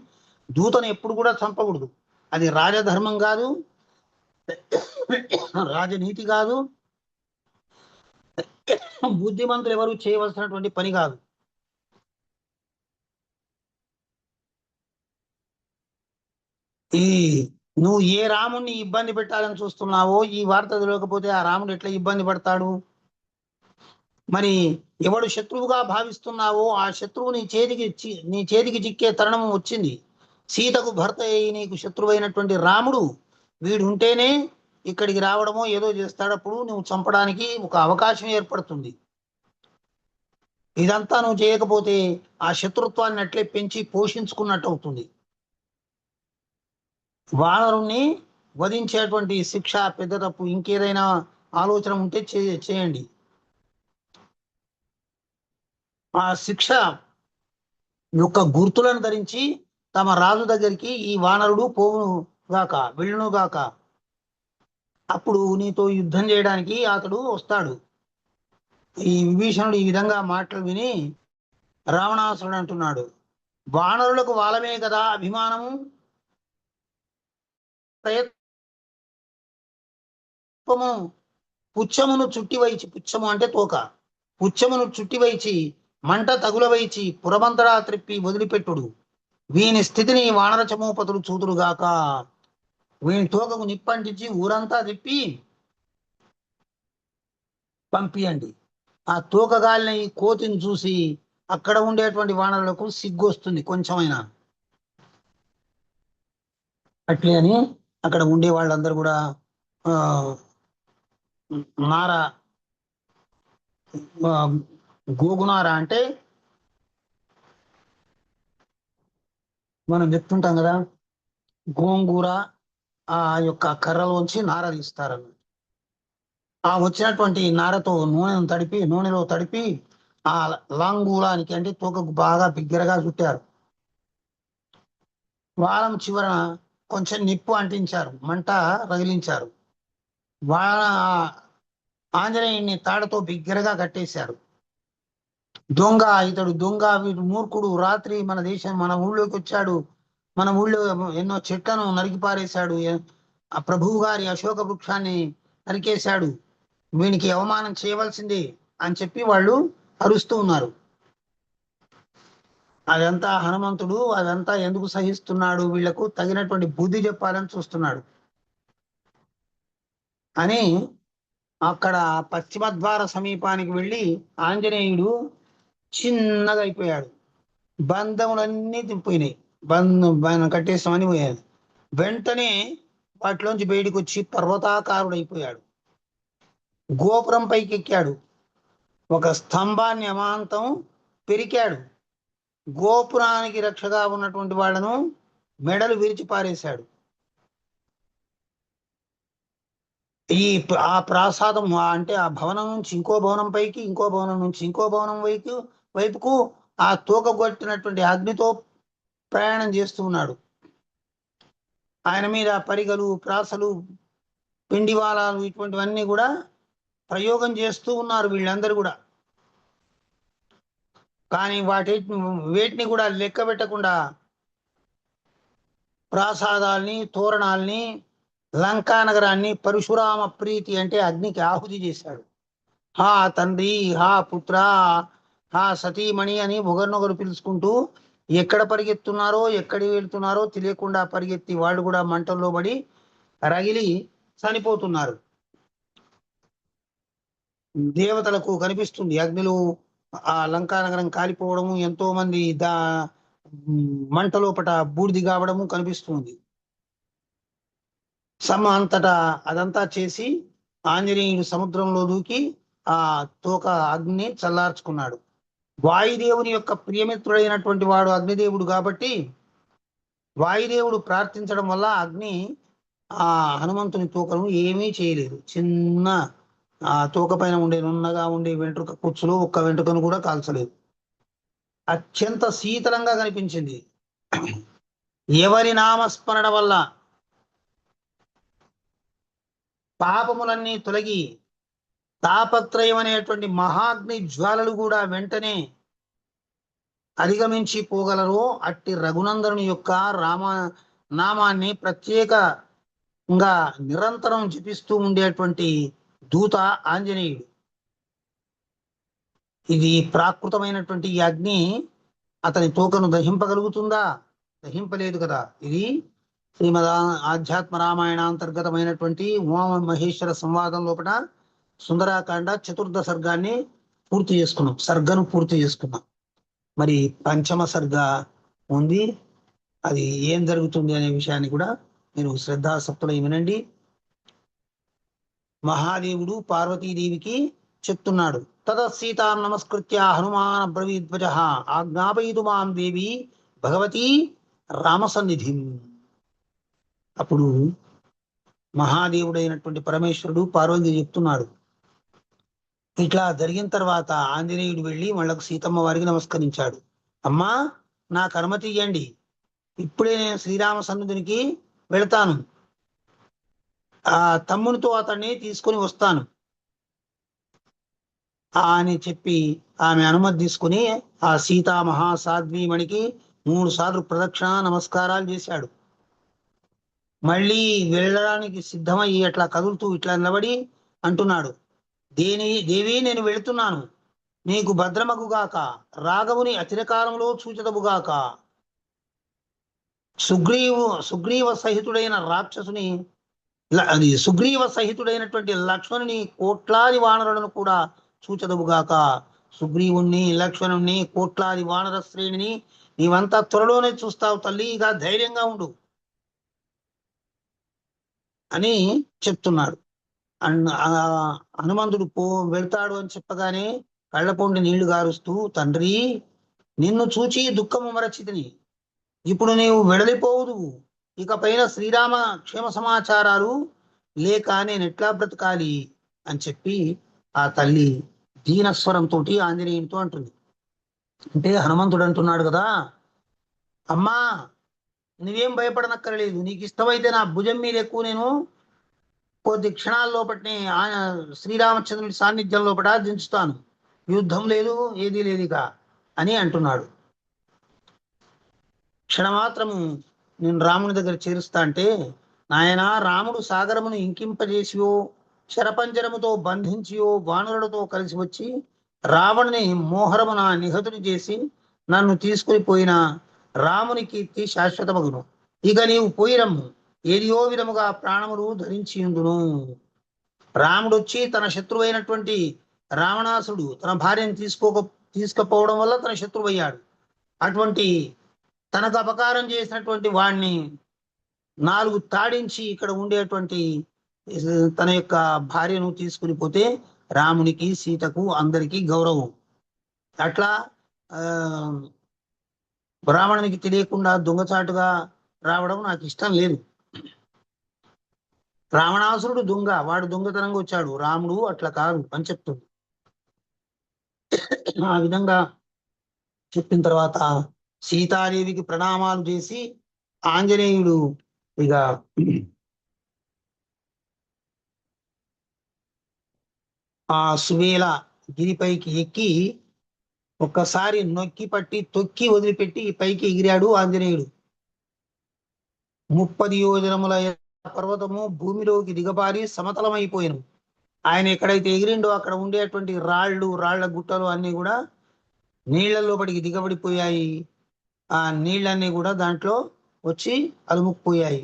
దూతను ఎప్పుడు కూడా చంపకూడదు. అది రాజధర్మం కాదు, రాజనీతి కాదు, బుద్ధిమంతులు ఎవరు చేయవలసినటువంటి పని కాదు. నువ్వు ఏ రాముణ్ణి ఇబ్బంది పెట్టాలని చూస్తున్నావో ఈ వార్త తెలియకపోతే ఆ రాముడు ఎట్లా ఇబ్బంది పడతాడు? మరి ఎవడు శత్రువుగా భావిస్తున్నావో ఆ శత్రువు నీ చేతికి చిక్కే తరుణం వచ్చింది. సీతకు భర్త అయి నీకు శత్రువైనటువంటి రాముడు వీడు ఉంటేనే ఇక్కడికి రావడమో ఏదో చేస్తాడప్పుడు నువ్వు చంపడానికి ఒక అవకాశం ఏర్పడుతుంది. ఇదంతా నువ్వు చేయకపోతే ఆ శత్రుత్వాన్ని అట్లే పెంచి పోషించుకున్నట్టు అవుతుంది. వానరుణ్ణి వధించేటువంటి శిక్ష పెద్ద తప్పు. ఇంకేదైనా ఆలోచన ఉంటే చేయండి. ఆ శిక్ష యొక్క గుర్తులను ధరించి తమ రాజు దగ్గరికి ఈ వానరుడు పోవుగాక, వెళ్ళునుగాక, అప్పుడు నీతో యుద్ధం చేయడానికి అతడు వస్తాడు. ఈ విభీషణుడు ఈ విధంగా మాటలు విని రావణాసురుడు అంటున్నాడు, వానరులకు వాళ్ళమే కదా అభిమానము, పుచ్చమును చుట్టి వైచి, పుచ్చము అంటే తోక, పుచ్చమును చుట్టి వైచి మంట తగులవైచి పురమంతడా త్రిప్పి వదిలిపెట్టుడు. వీని స్థితిని వానర చమూపతులు చూతురుగాక. వీని తోకకు నిప్పంటించి ఊరంతా తిప్పి పంపియండి. ఆ తోకగాలిన ఈ కోతిని చూసి అక్కడ ఉండేటువంటి వానరులకు సిగ్గొస్తుంది కొంచెమైనా. అట్లే అని అక్కడ ఉండే వాళ్ళందరూ కూడా నార, గోగునార అంటే మనం చెప్తుంటాం కదా, గోంగూర ఆ యొక్క కర్రలోంచి నార తీస్తారన్న. ఆ వచ్చినటువంటి నారతో నూనెలో తడిపి ఆ లాంగూలానికి అంటే తోకకు బాగా బిగ్గరగా చుట్టారు. వారం చివరన కొంచెం నిప్పు అంటించారు, మంట రగిలించారు. ఆంజనేయుడిని తాడతో బిగ్గరగా కట్టేశారు. ఇతడు దొంగ, వీడు మూర్ఖుడు, రాత్రి మన ఊళ్ళోకి వచ్చాడు, మన ఊళ్ళో ఎన్నో చెట్లను నరికి పారేశాడు, ఆ ప్రభువు గారి అశోక వృక్షాన్ని నరికేశాడు, వీనికి అవమానం చేయవలసిందే అని చెప్పి వాళ్ళు అరుస్తూ ఉన్నారు. అదంతా హనుమంతుడు అదంతా ఎందుకు సహిస్తున్నాడు, వీళ్లకు తగినటువంటి బుద్ధి చెప్పాలని చూస్తున్నాడు అని అక్కడ పశ్చిమ ద్వార సమీపానికి వెళ్ళి ఆంజనేయుడు చిన్నగా అయిపోయాడు. బంధములన్నీ తిప్పిపోయినాయి, బంధం కట్టేసామని పోయాడు. వెంటనే వాటిలోంచి బయటకు వచ్చి పర్వతాకారుడైపోయాడు. గోపురం పైకి ఎక్కాడు, ఒక స్తంభాన్ని అమాంతం పెరికాడు, గోపురానికి రక్షగా ఉన్నటువంటి వాళ్ళను మెడలు విరిచి పారేశాడు. ఆ ప్రాసాదం అంటే ఆ భవనం నుంచి ఇంకో భవనం పైకి, ఇంకో భవనం నుంచి ఇంకో భవనం వైపుకు ఆ తూకగొట్టినటువంటి అగ్నితో ప్రయాణం చేస్తూ ఉన్నాడు. ఆయన మీద పరిగలు, ప్రాసలు, పిండివాలాలు ఇటువంటివన్నీ కూడా ప్రయోగం చేస్తూ ఉన్నారు వీళ్ళందరూ కూడా. కానీ వేటిని కూడా లెక్క పెట్టకుండా ప్రాసాదాల్ని, తోరణాల్ని, లంకా నగరాన్ని పరశురామ ప్రీతి అంటే అగ్నికి ఆహుతి చేశాడు. హా తండ్రి, హా పుత్ర, హా సతీమణి అని ఒకరినొకరు పిలుచుకుంటూ ఎక్కడ పరిగెత్తున్నారో, ఎక్కడికి వెళ్తున్నారో తెలియకుండా పరిగెత్తి వాళ్ళు కూడా మంటల్లో పడి రగిలి చనిపోతున్నారు. దేవతలకు కనిపిస్తుంది అగ్నిలో ఆ లంకా నగరం కాలిపోవడము, ఎంతో మంది మంటలోపట బూడిది కావడము కనిపిస్తుంది. అంతటా అదంతా చేసి ఆంజనేయుడు సముద్రంలో దూకి ఆ తోక అగ్ని చల్లార్చుకున్నాడు. వాయుదేవుని యొక్క ప్రియమిత్రుడైనటువంటి వాడు అగ్నిదేవుడు కాబట్టి వాయుదేవుడు ప్రార్థించడం వల్ల అగ్ని ఆ హనుమంతుని తోకను ఏమీ చేయలేదు. చిన్న ఆ తోక పైన ఉండే నున్నగా ఉండే వెంట్రుక కుచ్చులో ఒక్క వెంట్రుకను కూడా కాల్చలేదు. అత్యంత శీతలంగా కనిపించింది. ఎవరి నామస్మరణ వల్ల పాపములన్నీ తొలగి తాపత్రయం అనేటువంటి మహాగ్ని జ్వాలలు కూడా వెంటనే అధిగమించి పోగలరో అట్టి రఘునందనుని యొక్క నామాన్ని ప్రత్యేకంగా నిరంతరం జపిస్తూ ఉండేటువంటి దూత ఆంజనేయుడు. ఇది ప్రాకృతమైనటువంటి ఈ అగ్ని అతని తోకను దహింపగలుగుతుందా? దహింపలేదు కదా. ఇది శ్రీమద్ ఆధ్యాత్మ రామాయణాంతర్గతమైనటువంటి ఉమా మహేశ్వర సంవాదం లోపల సుందరాకాండ చతుర్థ సర్గాన్ని సర్గను పూర్తి చేసుకున్నాం. మరి పంచమ సర్గ ఉంది, అది ఏం జరుగుతుంది అనే విషయాన్ని కూడా మీరు శ్రద్ధాసక్తులై వినండి. మహాదేవుడు పార్వతీదేవికి చెప్తున్నాడు. తద సీతాం నమస్కృత్య హనుమాన్ బ్రవీద్వజ ఆజ్ఞాపయితు మాం దేవి భగవతి రామసన్నిధిం. అప్పుడు మహాదేవుడైనటువంటి పరమేశ్వరుడు పార్వతి చెప్తున్నాడు. ఇట్లా జరిగిన తర్వాత ఆంజనేయుడు వెళ్ళి వాళ్ళకు సీతమ్మ వారికి నమస్కరించాడు. అమ్మా, నాకు అనుమతి ఇవ్వండి, ఇప్పుడే నేను శ్రీరామ సన్నిధికి వెళతాను, ఆ తమ్మునితో అతన్ని తీసుకొని వస్తాను అని చెప్పి ఆమె అనుమతి తీసుకుని ఆ సీతా మహాసాధ్వీమణికి 3 సార్లు ప్రదక్షిణ నమస్కారాలు చేశాడు. మళ్ళీ వెళ్ళడానికి సిద్ధమయ్యి అట్లా కదులుతూ ఇట్లా నిలబడి అంటున్నాడు, దేవి నేను వెళుతున్నాను, నీకు భద్రమగుగాక, రాఘవుని అతిరకాలంలో సూచదవుగాక, సుగ్రీవ సహితుడైనటువంటి లక్ష్మణుని కోట్లాది వానరులను కూడా సూచదవుగాక. సుగ్రీవుణ్ణి, లక్ష్మణుణ్ణి, కోట్లాది వానర శ్రేణిని నీవంతా త్వరలోనే చూస్తావు తల్లి, ఇక ధైర్యంగా ఉండు అని చెప్తున్నాడు. హనుమంతుడు వెళ్తాడు అని చెప్పగానే కళ్ళపొండి నీళ్లు గారుస్తూ, తండ్రి నిన్ను చూచి దుఃఖము మరచితిని, ఇప్పుడు నీవు వెడలిపోవుదు, ఇక పైన శ్రీరామ క్షేమ సమాచారాలు లేక నేను ఎట్లా బ్రతకాలి అని చెప్పి ఆ తల్లి దీనస్వరంతో ఆంజనేయునితో అంటుంది. అంటే హనుమంతుడు అంటున్నాడు కదా, అమ్మా నువ్వేం భయపడనక్కర్లేదు, నీకు ఇష్టమైతే నా భుజం మీద ఎక్కువ నేను కొద్ది క్షణాల లోపటిని శ్రీరామచంద్రుడి సాన్నిధ్యం లోపల దించుతాను, యుద్ధం లేదు ఏదీ లేదు ఇక అని అంటున్నాడు. క్షణమాత్రము నేను రాముని దగ్గర చేరుస్తా అంటే, నాయనా రాముడు సాగరమును ఇంకింపజేసియో శరపంజరముతో బంధించియో వానరులతో కలిసి వచ్చి రావణుని మోహరమున నిహతుని చేసి నన్ను తీసుకుని పోయిన రాముని కీర్తి శాశ్వతమగును. ఇక నీవు పోయిరమ్ము, ఏదియో విధముగా ప్రాణములు ధరించి ఉండును. రాముడొచ్చి తన శత్రువైనటువంటి రావణాసుడు తన భార్యను తీసుకపోవడం వల్ల తన శత్రువు అయ్యాడు. అటువంటి తనకు అపకారం చేసినటువంటి వాణ్ణి 4 తాడించి ఇక్కడ ఉండేటువంటి తన యొక్క భార్యను తీసుకుని పోతే రామునికి సీతకు అందరికీ గౌరవం. అట్లా రావణునికి తెలియకుండా దొంగచాటుగా రావడం నాకు ఇష్టం లేదు. రావణాసురుడు దొంగ, వాడు దొంగతనంగా వచ్చాడు, రాముడు అట్లా కాదు అని చెప్తుంది. ఆ విధంగా చెప్పిన తర్వాత సీతాదేవికి ప్రణామాలు చేసి ఆంజనేయుడు ఇక ఆ సువేల గిరిపైకి ఎక్కి ఒక్కసారి నొక్కి పట్టి తొక్కి వదిలిపెట్టి పైకి ఎగిరాడు ఆంజనేయుడు. 30 యోజనముల పర్వతము భూమిలోకి దిగబారి సమతలమైపోయాను. ఆయన ఎక్కడైతే ఎగిరిండో అక్కడ ఉండేటువంటి రాళ్ల గుట్టలు అన్ని కూడా నీళ్ల లోపలికి దిగబడిపోయాయి. ఆ నీళ్ళన్నీ కూడా దాంట్లో వచ్చి అలుముకుపోయాయి.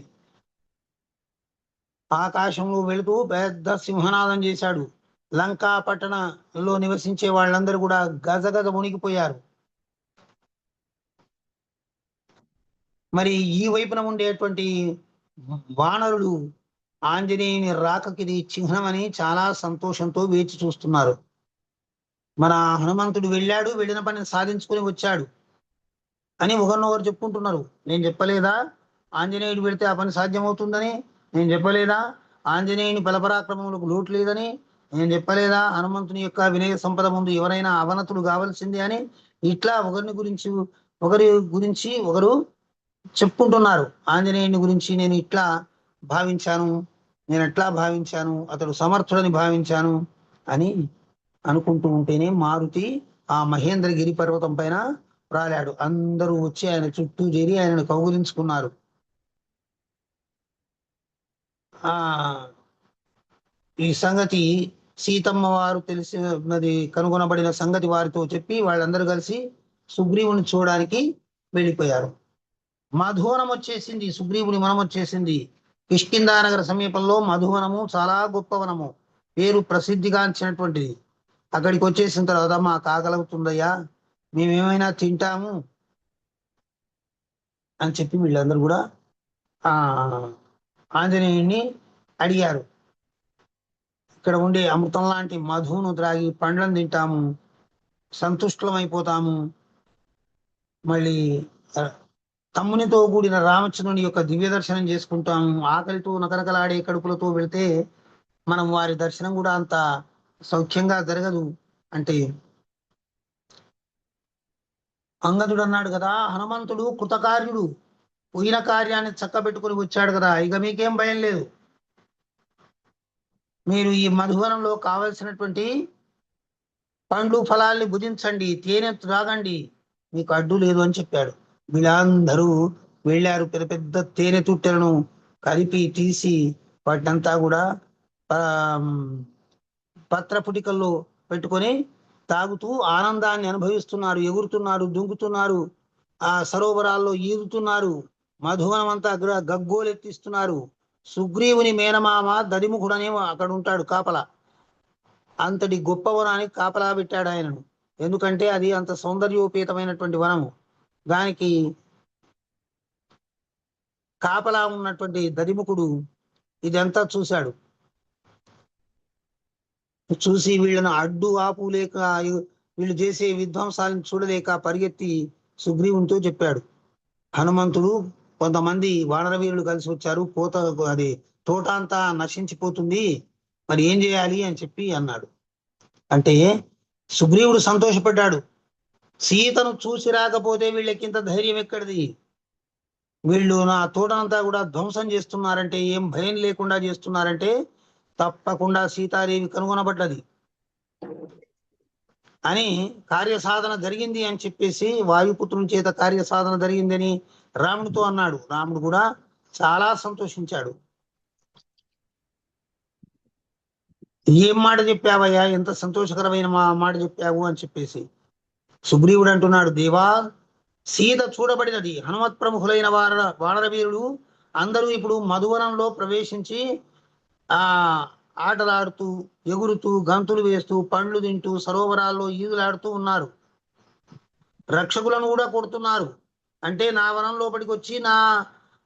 ఆకాశంలో వెళుతూ పెద్ద సింహనాదం చేశాడు. లంకా పట్టణంలో నివసించే వాళ్ళందరూ కూడా గజగజ మునిగిపోయారు. మరి ఈ వైపున ఉండేటువంటి వానరులు ఆంజనేయుని రాకకిది చిహ్నమని చాలా సంతోషంతో వేచి చూస్తున్నారు. మన హనుమంతుడు వెళ్ళాడు, వెళ్ళిన పనిని సాధించుకొని వచ్చాడు అని ఒకరినొకరు చెప్పుకుంటున్నారు. నేను చెప్పలేదా ఆంజనేయుడు వెళితే ఆ పని సాధ్యమవుతుందని? నేను చెప్పలేదా ఆంజనేయుని బలపరాక్రమములకు లోటు లేదని? నేను చెప్పలేదా హనుమంతుని యొక్క వినయ సంపద ముందు ఎవరైనా అవనతులు కావాల్సిందే అని? ఇట్లా ఒకరి గురించి ఒకరు చెప్పుకుంటున్నారు. ఆంజనేయుని గురించి నేను ఇట్లా భావించాను, నేను ఎట్లా భావించాను, అతడు సమర్థుడని భావించాను అని అనుకుంటూ ఉంటేనే మారుతి ఆ మహేంద్రగిరి పర్వతం పైన రాలాడు. అందరూ వచ్చి ఆయన చుట్టూ చేరి ఆయనను కౌగులించుకున్నారు. ఈ సంగతి సీతమ్మ వారు తెలిసినది కనుగొనబడిన సంగతి వారితో చెప్పి వాళ్ళందరూ కలిసి సుగ్రీవుని చూడడానికి వెళ్ళిపోయారు. మధువనం వచ్చేసింది, సుగ్రీవుని వనం వచ్చేసింది. కిష్కింధానగర సమీపంలో మధువనము చాలా గొప్ప వనము, పేరు ప్రసిద్ధిగాంచినటువంటిది. అక్కడికి వచ్చేసిన తర్వాత మాకు ఆకలవుతుందయ్యా, మేమేమైనా తింటాము అని చెప్పి వీళ్ళందరూ కూడా ఆంజనేయుడిని అడిగారు. ఇక్కడ ఉండే అమృతం లాంటి మధువును త్రాగి పండ్లను తింటాము, సంతుష్టమైపోతాము, మళ్ళీ తమ్మునితో కూడిన రామచంద్రుని యొక్క దివ్య దర్శనం చేసుకుంటాము. ఆకలితో నకనకలాడే కడుపులతో వెళితే మనం వారి దర్శనం కూడా అంత సౌఖ్యంగా జరగదు అంటే అంగదుడు అన్నాడు కదా, హనుమంతుడు కృతకార్యుడు, పోయిన కార్యాన్ని చక్కబెట్టుకుని వచ్చాడు కదా, ఇక మీకేం భయం లేదు, మీరు ఈ మధువనంలో కావలసినటువంటి పండ్లు ఫలాల్ని భుజించండి, తేనె త్రాగండి, మీకు అడ్డు లేదు అని చెప్పాడు. వీళ్ళందరూ వెళ్ళారు. పెద్ద పెద్ద తేనె తుట్టెలను కలిపి తీసి వాటినంతా కూడా పత్రపుటికల్లో పెట్టుకొని తాగుతూ ఆనందాన్ని అనుభవిస్తున్నారు. ఎగురుతున్నారు, దుంకుతున్నారు, ఆ సరోవరాల్లో ఈదుతున్నారు, మధువనం అంతా గగ్గోలెత్తిస్తున్నారు. సుగ్రీవుని మేనమామ దదిముఖుడనే అక్కడ ఉంటాడు కాపలా. అంతటి గొప్ప వనానికి కాపలా పెట్టాడు ఆయనను. ఎందుకంటే అది అంత సౌందర్యోపేతమైనటువంటి వనము. దానికి కాపలా ఉన్నటువంటి దదిముఖుడు ఇదంతా చూశాడు. చూసి వీళ్ళను అడ్డు ఆపు లేక, వీళ్ళు చేసే విధ్వంసాలను చూడలేక పరిగెత్తి సుగ్రీవునితో చెప్పాడు, హనుమంతుడు కొంతమంది వానరవీరులు కలిసి వచ్చారు, తోట అంతా నశించిపోతుంది, మరి ఏం చేయాలి అని చెప్పి అన్నాడు. అంటే సుగ్రీవుడు సంతోషపడ్డాడు. సీతను చూసి రాకపోతే వీళ్ళకింత ధైర్యం ఎక్కడిది, వీళ్ళు నా తోటనంతా కూడా ధ్వంసం చేస్తున్నారంటే, ఏం భయం లేకుండా చేస్తున్నారంటే తప్పకుండా సీతాదేవి కనుగొనబడ్డది అని, కార్యసాధన జరిగింది అని చెప్పేసి, వాయుపుత్రుని చేత కార్యసాధన జరిగిందని రాముడితో అన్నాడు. రాముడు కూడా చాలా సంతోషించాడు. ఏం మాట చెప్పావయ్యా, ఎంత సంతోషకరమైన మాట చెప్పావు అని చెప్పేసి. సుగ్రీవుడు అంటున్నాడు, దేవా, సీత చూడబడినది. హనుమత్ ప్రముఖులైన వానర వీరులు అందరూ ఇప్పుడు మధువనంలో ప్రవేశించి ఆ ఆటలాడుతూ, ఎగురుతూ, గంతులు వేస్తూ, పండ్లు తింటూ, సరోవరాల్లో ఈదులాడుతూ ఉన్నారు. రక్షకులను కూడా కొడుతున్నారు. అంటే నా వనం లోపలికి వచ్చి నా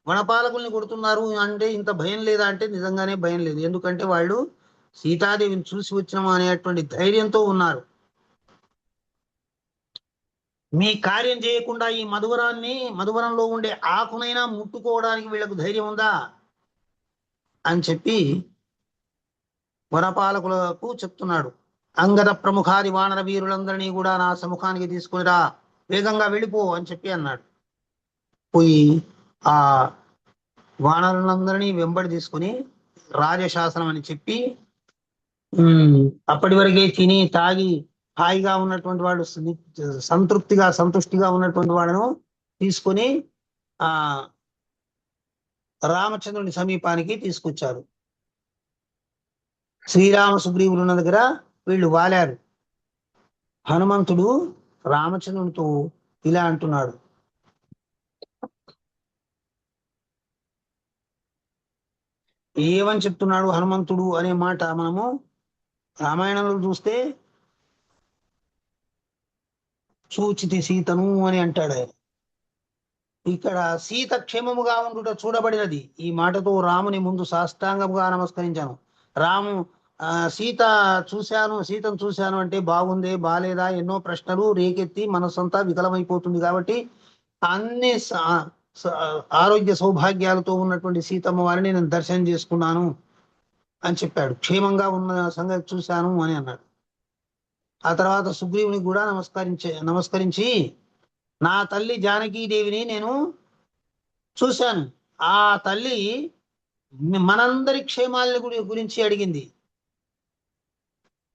వనపాలకుల్ని కొడుతున్నారు అంటే ఇంత భయం లేదా అంటే నిజంగానే భయం లేదు. ఎందుకంటే వాళ్ళు సీతాదేవిని చూసి వచ్చినాం అనేటువంటి ధైర్యంతో ఉన్నారు. మీ కార్యం చేయకుండా ఈ మధువనంలో ఉండే ఆకునైనా ముట్టుకోవడానికి వీళ్ళకు ధైర్యం ఉందా అని చెప్పి వనపాలకులకు చెప్తున్నాడు. అంగద ప్రముఖాది వానర వీరులందరినీ కూడా నా సముఖానికి తీసుకునిరా, వేగంగా వెళ్ళిపో అని చెప్పి అన్నాడు. పోయి ఆ వానరులందరినీ వెంబడి తీసుకుని రాజశాసనం అని చెప్పి అప్పటి వరకే తిని తాగి హాయిగా ఉన్నటువంటి వాడు, సంతృష్టిగా ఉన్నటువంటి వాళ్ళను తీసుకొని ఆ రామచంద్రుని సమీపానికి తీసుకొచ్చారు. శ్రీరామ సుగ్రీవులు ఉన్న దగ్గర వీళ్ళు వాలారు. హనుమంతుడు రామచంద్రునితో ఇలా అంటున్నాడు, ఏమని చెప్తున్నాడు హనుమంతుడు అనే మాట మనము రామాయణంలో చూస్తే సూచితి సీతను అని అంటాడు ఆయన. ఇక్కడ సీత క్షేమముగా ఉండుట చూడబడినది. ఈ మాటతో రాముని ముందు సాష్టాంగముగా నమస్కరించాను. రాము సీతను చూశాను అంటే బాగుందే బాలేదా ఎన్నో ప్రశ్నలు రేకెత్తి మనసంతా వికలమైపోతుంది. కాబట్టి అన్ని ఆరోగ్య సౌభాగ్యాలతో ఉన్నటువంటి సీతమ్మ వారిని నేను దర్శనం చేసుకున్నాను అని చెప్పాడు. క్షేమంగా ఉన్న సంగతి చూశాను అని అన్నాడు. ఆ తర్వాత సుగ్రీవునికి కూడా నమస్కరించి నా తల్లి జానకీదేవిని నేను చూశాను. ఆ తల్లి మనందరి క్షేమాలని గురించి అడిగింది.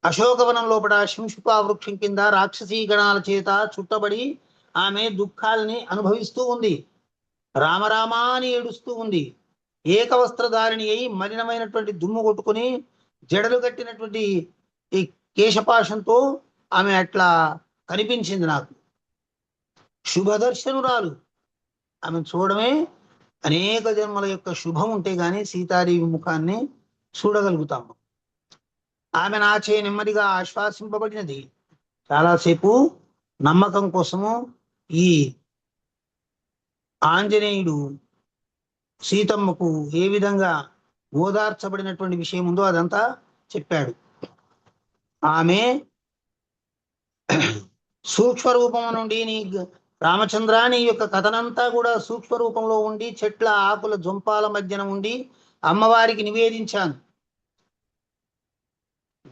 అశోకవనం లోపల శింశుపా వృక్షం కింద రాక్షసీ గణాల చేత చుట్టబడి ఆమె దుఃఖాలని అనుభవిస్తూ ఉంది. రామరామా అని ఏడుస్తూ ఉంది. ఏకవస్త్రధారిణి అయి మలినమైనటువంటి దుమ్ము కొట్టుకుని జడలు కట్టినటువంటి ఈ కేశపాశంతో ఆమె అట్లా కనిపించింది నాకు. శుభదర్శనురాలు. ఆమె చూడమే అనేక జన్మల యొక్క శుభం ఉంటే గాని సీతాదేవి ముఖాన్ని చూడగలుగుతాము. ఆమె నాచే నెమ్మదిగా ఆశ్వాసింపబడినది. చాలాసేపు నమ్మకం కోసము ఈ ఆంజనేయుడు సీతమ్మకు ఏ విధంగా ఓదార్చబడినటువంటి విషయం ఉందో అదంతా చెప్పాడు. ఆమె సూక్ష్మ రూపం నుండి రామచంద్రాని యొక్క కథనంతా కూడా సూక్ష్మ రూపంలో ఉండి చెట్ల ఆకుల జొంపాల మధ్యన ఉండి అమ్మవారికి నివేదించాను.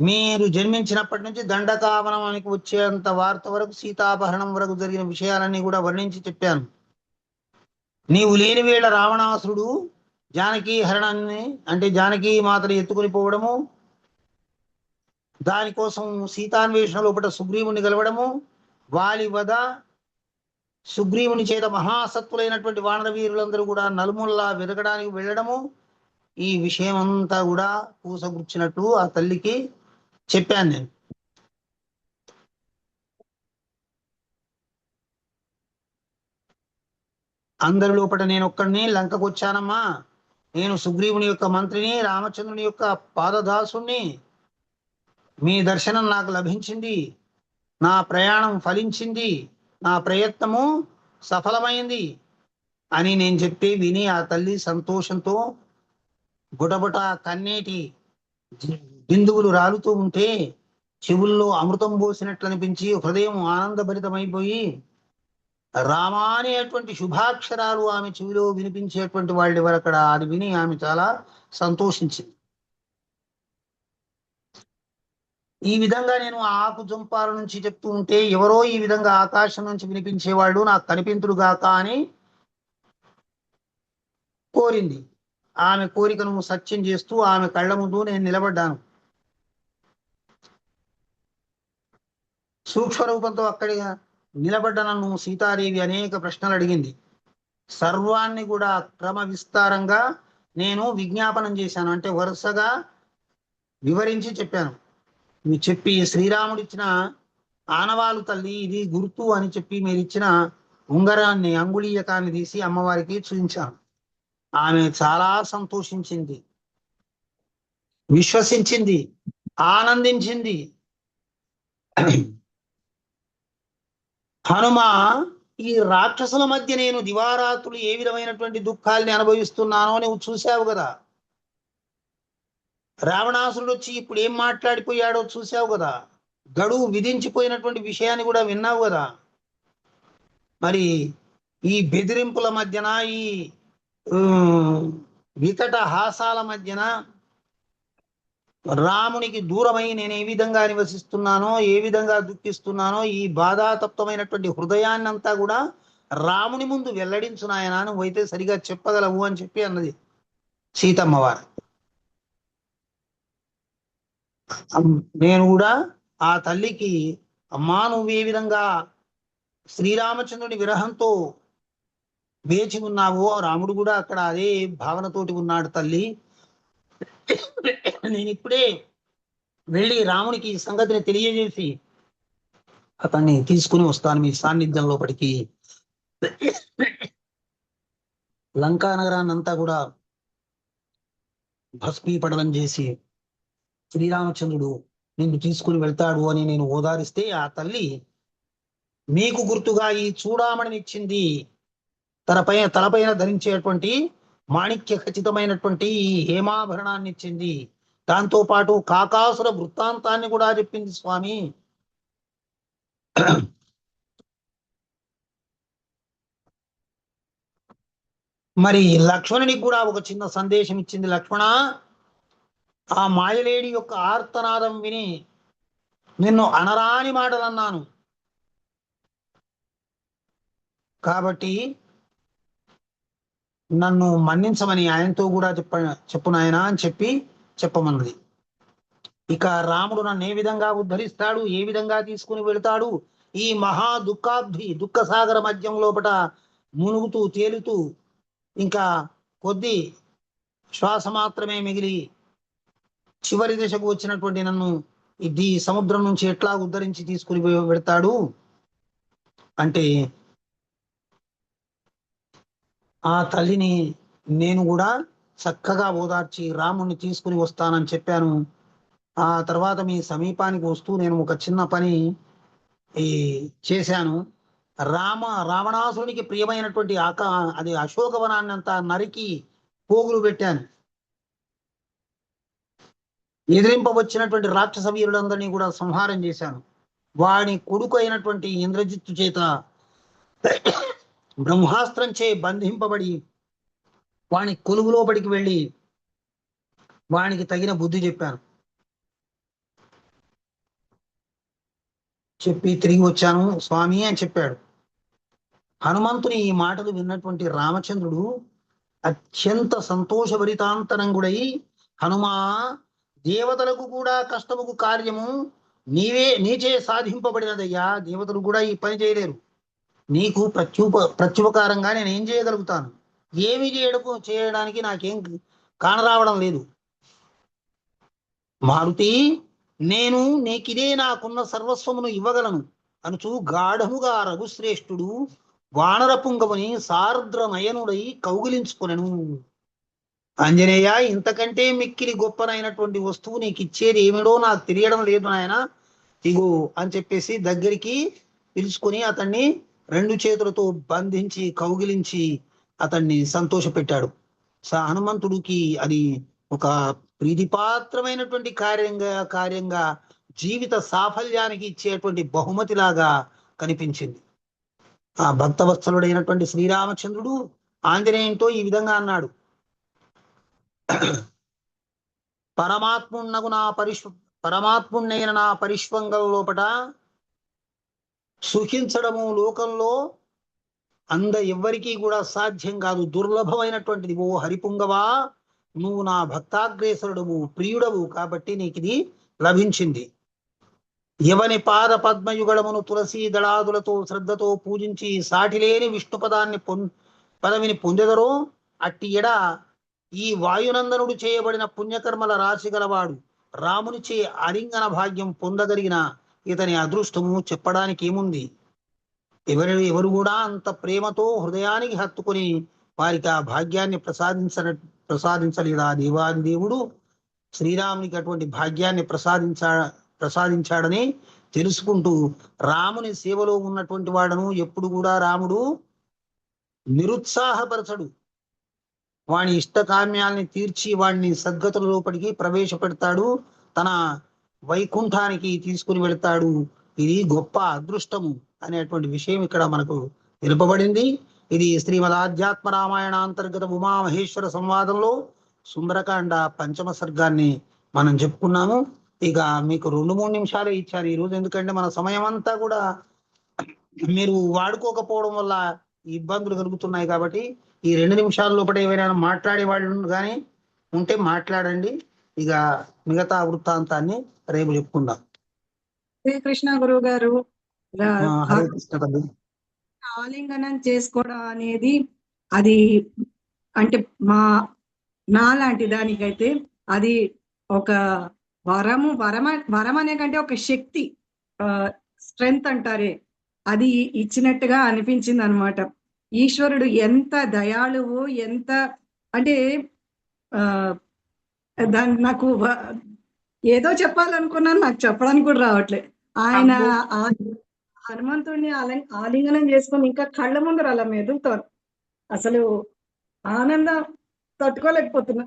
మీరు జన్మించినప్పటి నుంచి దండకావనానికి వచ్చేంత వార్త వరకు సీతాపహరణం వరకు జరిగిన విషయాలన్నీ కూడా వర్ణించి చెప్పాను. నీవు లేని వేళ రావణాసురుడు జానకీ హరణాన్ని అంటే జానకీ మాతను ఎత్తుకుని పోవడము, దానికోసం సీతాన్వేషణ లోపల సుగ్రీవుని గెలవడము, వాలి వద, సుగ్రీవుని చేత మహాసత్తులైనటువంటి వానర వీరులందరూ కూడా నలుమూలలా వెతకడానికి వెళ్ళడము, ఈ విషయం అంతా కూడా పూసగుచ్చినట్టు ఆ తల్లికి చెప్పాను నేను. అందరి లోపల నేను ఒక్కడిని లంకకు వచ్చానమ్మా. నేను సుగ్రీవుని యొక్క మంత్రిని, రామచంద్రుని యొక్క పాదదాసుని. మీ దర్శనం నాకు లభించింది. నా ప్రయాణం ఫలించింది. నా ప్రయత్నము సఫలమైంది అని నేను చెప్పి విని ఆ తల్లి సంతోషంతో గుటబుట కన్నీటి బిందువులు రాలుతూ ఉంటే చెవుల్లో అమృతం పోసినట్లు అనిపించి హృదయం ఆనందభరితమైపోయి రామా అనేటువంటి శుభాక్షరాలు ఆమె చెవిలో వినిపించేటువంటి వాళ్ళు ఎవరు అక్కడ, అది విని ఆమె చాలా సంతోషించింది. ఈ విధంగా నేను ఆకు జంపాల నుంచి చెప్తూ ఉంటే ఎవరో ఈ విధంగా ఆకాశం నుంచి వినిపించేవాళ్ళు నాకు కనిపింతుడుగాక అని కోరింది. ఆమె కోరికను సత్యం చేస్తూ ఆమె కళ్ళ ముందు నేను నిలబడ్డాను. సూక్ష్మ రూపంతో అక్కడిగా నిలబడ్డ నన్ను సీతాదేవి అనేక ప్రశ్నలు అడిగింది. సర్వాన్ని కూడా క్రమ విస్తారంగా నేను విజ్ఞాపనం చేశాను, అంటే వరుసగా వివరించి చెప్పాను. మీరు చెప్పి శ్రీరాముడు ఇచ్చిన ఆనవాలు తల్లి ఇది గుర్తు అని చెప్పి మీరు ఇచ్చిన ఉంగరాన్ని, అంగుళీయకాన్ని తీసి అమ్మవారికి చూపించాను. ఆమె చాలా సంతోషించింది, విశ్వసించింది, ఆనందించింది. హనుమ, ఈ రాక్షసుల మధ్య నేను దివారాత్రులు ఏ విధమైనటువంటి దుఃఖాల్ని అనుభవిస్తున్నానో నువ్వు చూశావు కదా, రావణాసురుడు వచ్చి ఇప్పుడు ఏం మాట్లాడిపోయాడో చూశావు కదా, గడువు విధించిపోయినటువంటి విషయాన్ని కూడా విన్నావు కదా. మరి ఈ బెదిరింపుల మధ్యన, ఈ వికట హాసాల మధ్యన రామునికి దూరమై నేను ఏ విధంగా నివసిస్తున్నానో, ఏ విధంగా దుఃఖిస్తున్నానో, ఈ బాధాతప్తమైనటువంటి హృదయాన్ని అంతా కూడా రాముని ముందు వెల్లడించు నాయనా, నువ్వైతే సరిగా చెప్పగలవు అని చెప్పి అన్నది సీతమ్మవారు. నేను కూడా ఆ తల్లికి, అమ్మా నువ్వు ఏ విధంగా శ్రీరామచంద్రుని విరహంతో వేచి ఉన్నావో, రాముడు కూడా అక్కడ అదే భావనతోటి ఉన్నాడు తల్లి. నేను ఇప్పుడే వెళ్ళి రామునికి ఈ సంగతిని తెలియజేసి అతన్ని తీసుకుని వస్తాను మీ సాన్నిధ్యం లోపలికి. లంకా నగరాన్ని అంతా కూడా భస్మీపటలం చేసి శ్రీరామచంద్రుడు నిన్ను తీసుకుని వెళ్తాడు అని నేను ఓదారిస్తే, ఆ తల్లి మీకు గుర్తుగా ఈ చూడామణిని ఇచ్చింది, తలపైన ధరించేటువంటి మాణిక్య ఖచ్చితమైనటువంటి ఈ హేమాభరణాన్ని ఇచ్చింది, దాంతో పాటు కాకాసుర వృత్తాంతాన్ని కూడా చెప్పింది స్వామి. మరి లక్ష్మణునికి కూడా ఒక చిన్న సందేశం ఇచ్చింది. లక్ష్మణ, ఆ మాయలేడి యొక్క ఆర్తనాదం విని నిన్ను అనరాని మాటలు అన్నాను, కాబట్టి నన్ను మన్నించమని ఆయనతో కూడా చెప్పు నాయనా అని చెప్పమన్నది. ఇక రాముడు నన్ను ఏ విధంగా ఉద్ధరిస్తాడు, ఏ విధంగా తీసుకుని వెళతాడు, ఈ మహా దుఃఖ సాగర మధ్యం లోపట మునుగుతూ తేలుతూ ఇంకా కొద్ది శ్వాస మాత్రమే మిగిలి చివరి దశకు వచ్చినటువంటి నన్ను ఇది సముద్రం నుంచి ఎట్లా ఉద్ధరించి తీసుకుని వెళతాడు అంటే, ఆ తల్లిని నేను కూడా చక్కగా ఓదార్చి రాముణ్ణి తీసుకుని వస్తానని చెప్పాను. ఆ తర్వాత మీ సమీపానికి వస్తూ నేను ఒక చిన్న పని చేశాను. రావణాసురునికి ప్రియమైనటువంటి అది అశోకవనాన్ని అంతా నరికి పోగులు పెట్టాను. ఎదిరింపవచ్చినటువంటి రాక్షస వీరులందరినీ కూడా సంహారం చేశాను. వాడి కొడుకు అయినటువంటి ఇంద్రజిత్తు చేత బ్రహ్మాస్త్రంచే బంధింపబడి వాని కొలువులోపడికి వెళ్ళి వానికి తగిన బుద్ధి చెప్పాను. చెప్పి తిరిగి వచ్చాను స్వామి అని చెప్పాడు. హనుమంతుని ఈ మాటలు విన్నటువంటి రామచంద్రుడు అత్యంత సంతోషభరితాంతరంగుడై, హనుమా, దేవతలకు కూడా కష్టముకు కార్యము నీచే సాధింపబడినదయ్యా, దేవతలు కూడా ఈ పని చేయలేరు, నీకు ప్రత్యుపకారంగా నేను ఏం చేయగలుగుతాను, ఏమి చేయడానికి నాకేం కానరావడం లేదు. మారుతి, నేను నీకిదే నాకున్న సర్వస్వమును ఇవ్వగలను అనుచు గాఢముగా రఘుశ్రేష్ఠుడు వానర పుంగముని సార్ద్రనయనుడై కౌగిలించుకొనెను. ఆంజనేయ, ఇంతకంటే మిక్కిలి గొప్పనైనటువంటి వస్తువు నీకు ఇచ్చేది ఏమిడో నాకు తెలియడం లేదు నాయన, ఇగో అని చెప్పేసి దగ్గరికి పిలుచుకొని అతన్ని రెండు చేతులతో బంధించి కౌగిలించి అతన్ని సంతోషపెట్టాడు. హనుమంతుడికి అది ఒక ప్రీతిపాత్రమైనటువంటి కార్యంగా జీవిత సాఫల్యానికి ఇచ్చేటువంటి బహుమతిలాగా కనిపించింది. ఆ భక్తవత్సలుడైనటువంటి శ్రీరామచంద్రుడు ఆంజనేయునితో ఈ విధంగా అన్నాడు, పరమాత్మున్నైన నా పరిష్వంగం లోపట సుఖించడము లోకంలో ఎవ్వరికీ కూడా సాధ్యం కాదు, దుర్లభమైనటువంటిది. ఓ హరిపుంగవా, నువ్వు నా భక్తాగ్రేసరుడవు, ప్రియుడవు, కాబట్టి నీకు ఇది లభించింది. ఎవని పాద పద్మయుగళమును తులసీ దళాదులతో శ్రద్ధతో పూజించి సాటిలేని విష్ణుపదాన్ని పదవిని పొందెదరో అట్టి ఎడ ఈ వాయునందనుడు చేయబడిన పుణ్యకర్మల రాశి గలవాడు రామునిచే ఆలింగన భాగ్యం పొందగలిగిన ఇతని అదృష్టము చెప్పడానికి ఏముంది. ఎవరు కూడా అంత ప్రేమతో హృదయానికి హత్తుకొని వారికి ఆ భాగ్యాన్ని ప్రసాదించలేదా దేవాది దేవుడు శ్రీరామునికి అటువంటి భాగ్యాన్ని ప్రసాదించాడని తెలుసుకుంటూ రాముని సేవలో ఉన్నటువంటి వాడను ఎప్పుడు కూడా రాముడు నిరుత్సాహపరచడు. వాని ఇష్టకామ్యాల్ని తీర్చి వాడిని సద్గతుల లోపలికి ప్రవేశపెడతాడు, తన వైకుంఠానికి తీసుకుని వెళతాడు. ఇది గొప్ప అదృష్టము అనేటువంటి విషయం ఇక్కడ మనకు తెలుపబడింది. ఇది శ్రీమద్ ఆధ్యాత్మ రామాయణ అంతర్గత ఉమామహేశ్వర సంవాదంలో సుందరకాండ పంచమ సర్గాన్ని మనం చెప్పుకున్నాము. ఇక మీకు 2-3 నిమిషాలే ఇచ్చాను ఈరోజు, ఎందుకంటే మన సమయం అంతా కూడా మీరు వాడుకోకపోవడం వల్ల ఇబ్బందులు కలుగుతున్నాయి. కాబట్టి ఈ 2 నిమిషాల లోపల ఏవైనా మాట్లాడే వాళ్ళు కానీ ఉంటే మాట్లాడండి. ఇక మిగతా వృత్తాంతాన్ని రేపు చెప్పుకుందాం. శ్రీకృష్ణ గురువు గారు, హరే కృష్ణ తల్లి. ఆలింగనం చేసుకోవడం అనేది అది అంటే నాలాంటి దానికైతే అది ఒక వరం అనే కంటే ఒక శక్తి, స్ట్రెంగ్త్ అంటారే, అది ఇచ్చినట్టుగా అనిపించింది అనమాట. ఈశ్వరుడు ఎంత దయాళువు, ఎంత అంటే దాన్ని నాకు ఏదో చెప్పాలనుకున్నాను, నాకు చెప్పడానికి కూడా రావట్లేదు. ఆయన హనుమంతుడిని ఆలింగనం చేసుకొని ఇంకా కళ్ళ ముందర అలా మెదులుతారు. అసలు ఆనందం తట్టుకోలేకపోతున్నా.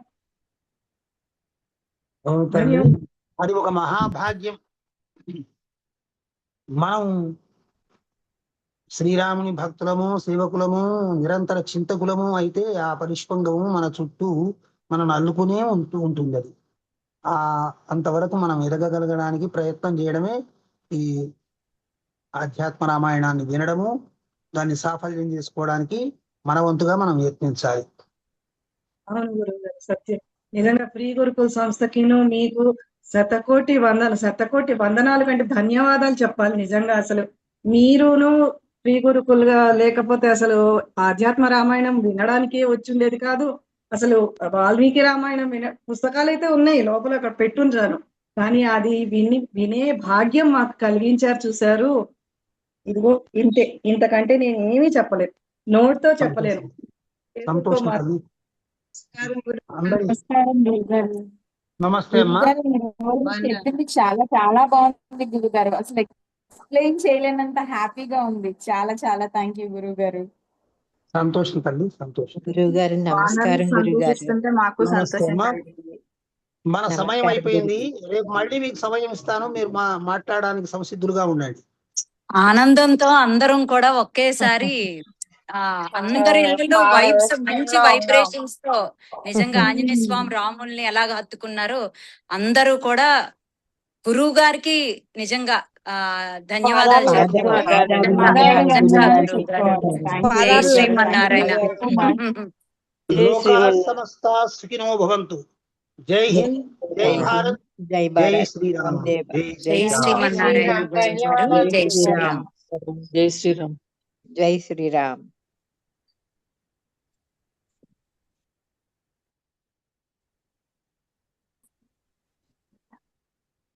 అది ఒక మహాభాగ్యం. మనం శ్రీరాముని భక్తులము, సేవకులము, నిరంతర చింతకులము అయితే ఆ పరిష్పంగము మన చుట్టూ మనం అల్లుకునే ఉంటుంది. అది అంతవరకు మనం ఎదగగలగడానికి ప్రయత్నం చేయడమే ఈ ఆధ్యాత్మ రామాయణాన్ని వినడము, దాన్ని సాఫల్యం చేసుకోవడానికి మన వంతుగా మనం యత్నించాలి. అవును గురువు గారు, సత్యం. నిజంగా ఫ్రీ గురుకుల సంస్థకిను మీకు శతకోటి వందనాలు కంటే ధన్యవాదాలు చెప్పాలి. నిజంగా అసలు మీరును ఫ్రీ గురుకులుగా లేకపోతే అసలు ఆధ్యాత్మ రామాయణం వినడానికి వచ్చిండేది కాదు. అసలు వాల్మీకి రామాయణం పుస్తకాలు అయితే ఉన్నాయి లోపల, అక్కడ పెట్టుంటాను, కానీ అది వినే భాగ్యం మాకు కలిగించారు. చూశారు, ఇదిగో ఇంతే, ఇంతకంటే నేను ఏమీ చెప్పలేను, నోటితో చెప్పలేను. నమస్తే అమ్మా. చెప్పింది చాలా చాలా బాగుంది గురువు గారు, అసలు ఎక్స్ప్లెయిన్ చేయలేనంత హ్యాపీగా ఉంది. చాలా చాలా థ్యాంక్ యూ గురువు గారు. సంతోషం తల్లి, సంతోషం. గురువు గారు నమస్కారం. గురువు గారు మాకు సంతోషం. మన సమయం అయిపోయింది. రేపు మళ్ళీ మీకు సమయం ఇస్తాను, మీరు మాట్లాడడానికి సంసిద్ధులుగా ఉండండి. ఆనందంతో అందరం కూడా ఒకేసారి అందరి ఇళ్ళలో వైబ్స్, మంచి వైబ్రేషన్స్ తో నిజంగా ఆంజనేయ స్వామి రాముల్ని ఎలాగ హత్తుకున్నారో అందరూ కూడా గురువు గారికి నిజంగా ధన్యవాదాలు జై శ్రీమన్నారాయణ. సమస్త సుఖినో భవంతు. జై హింద్, జై భారత్, జై శ్రీరామ్, జై శ్రీమన్నారాయణ. జై శ్రీరామ్, జై శ్రీరామ్, జై శ్రీరామ్.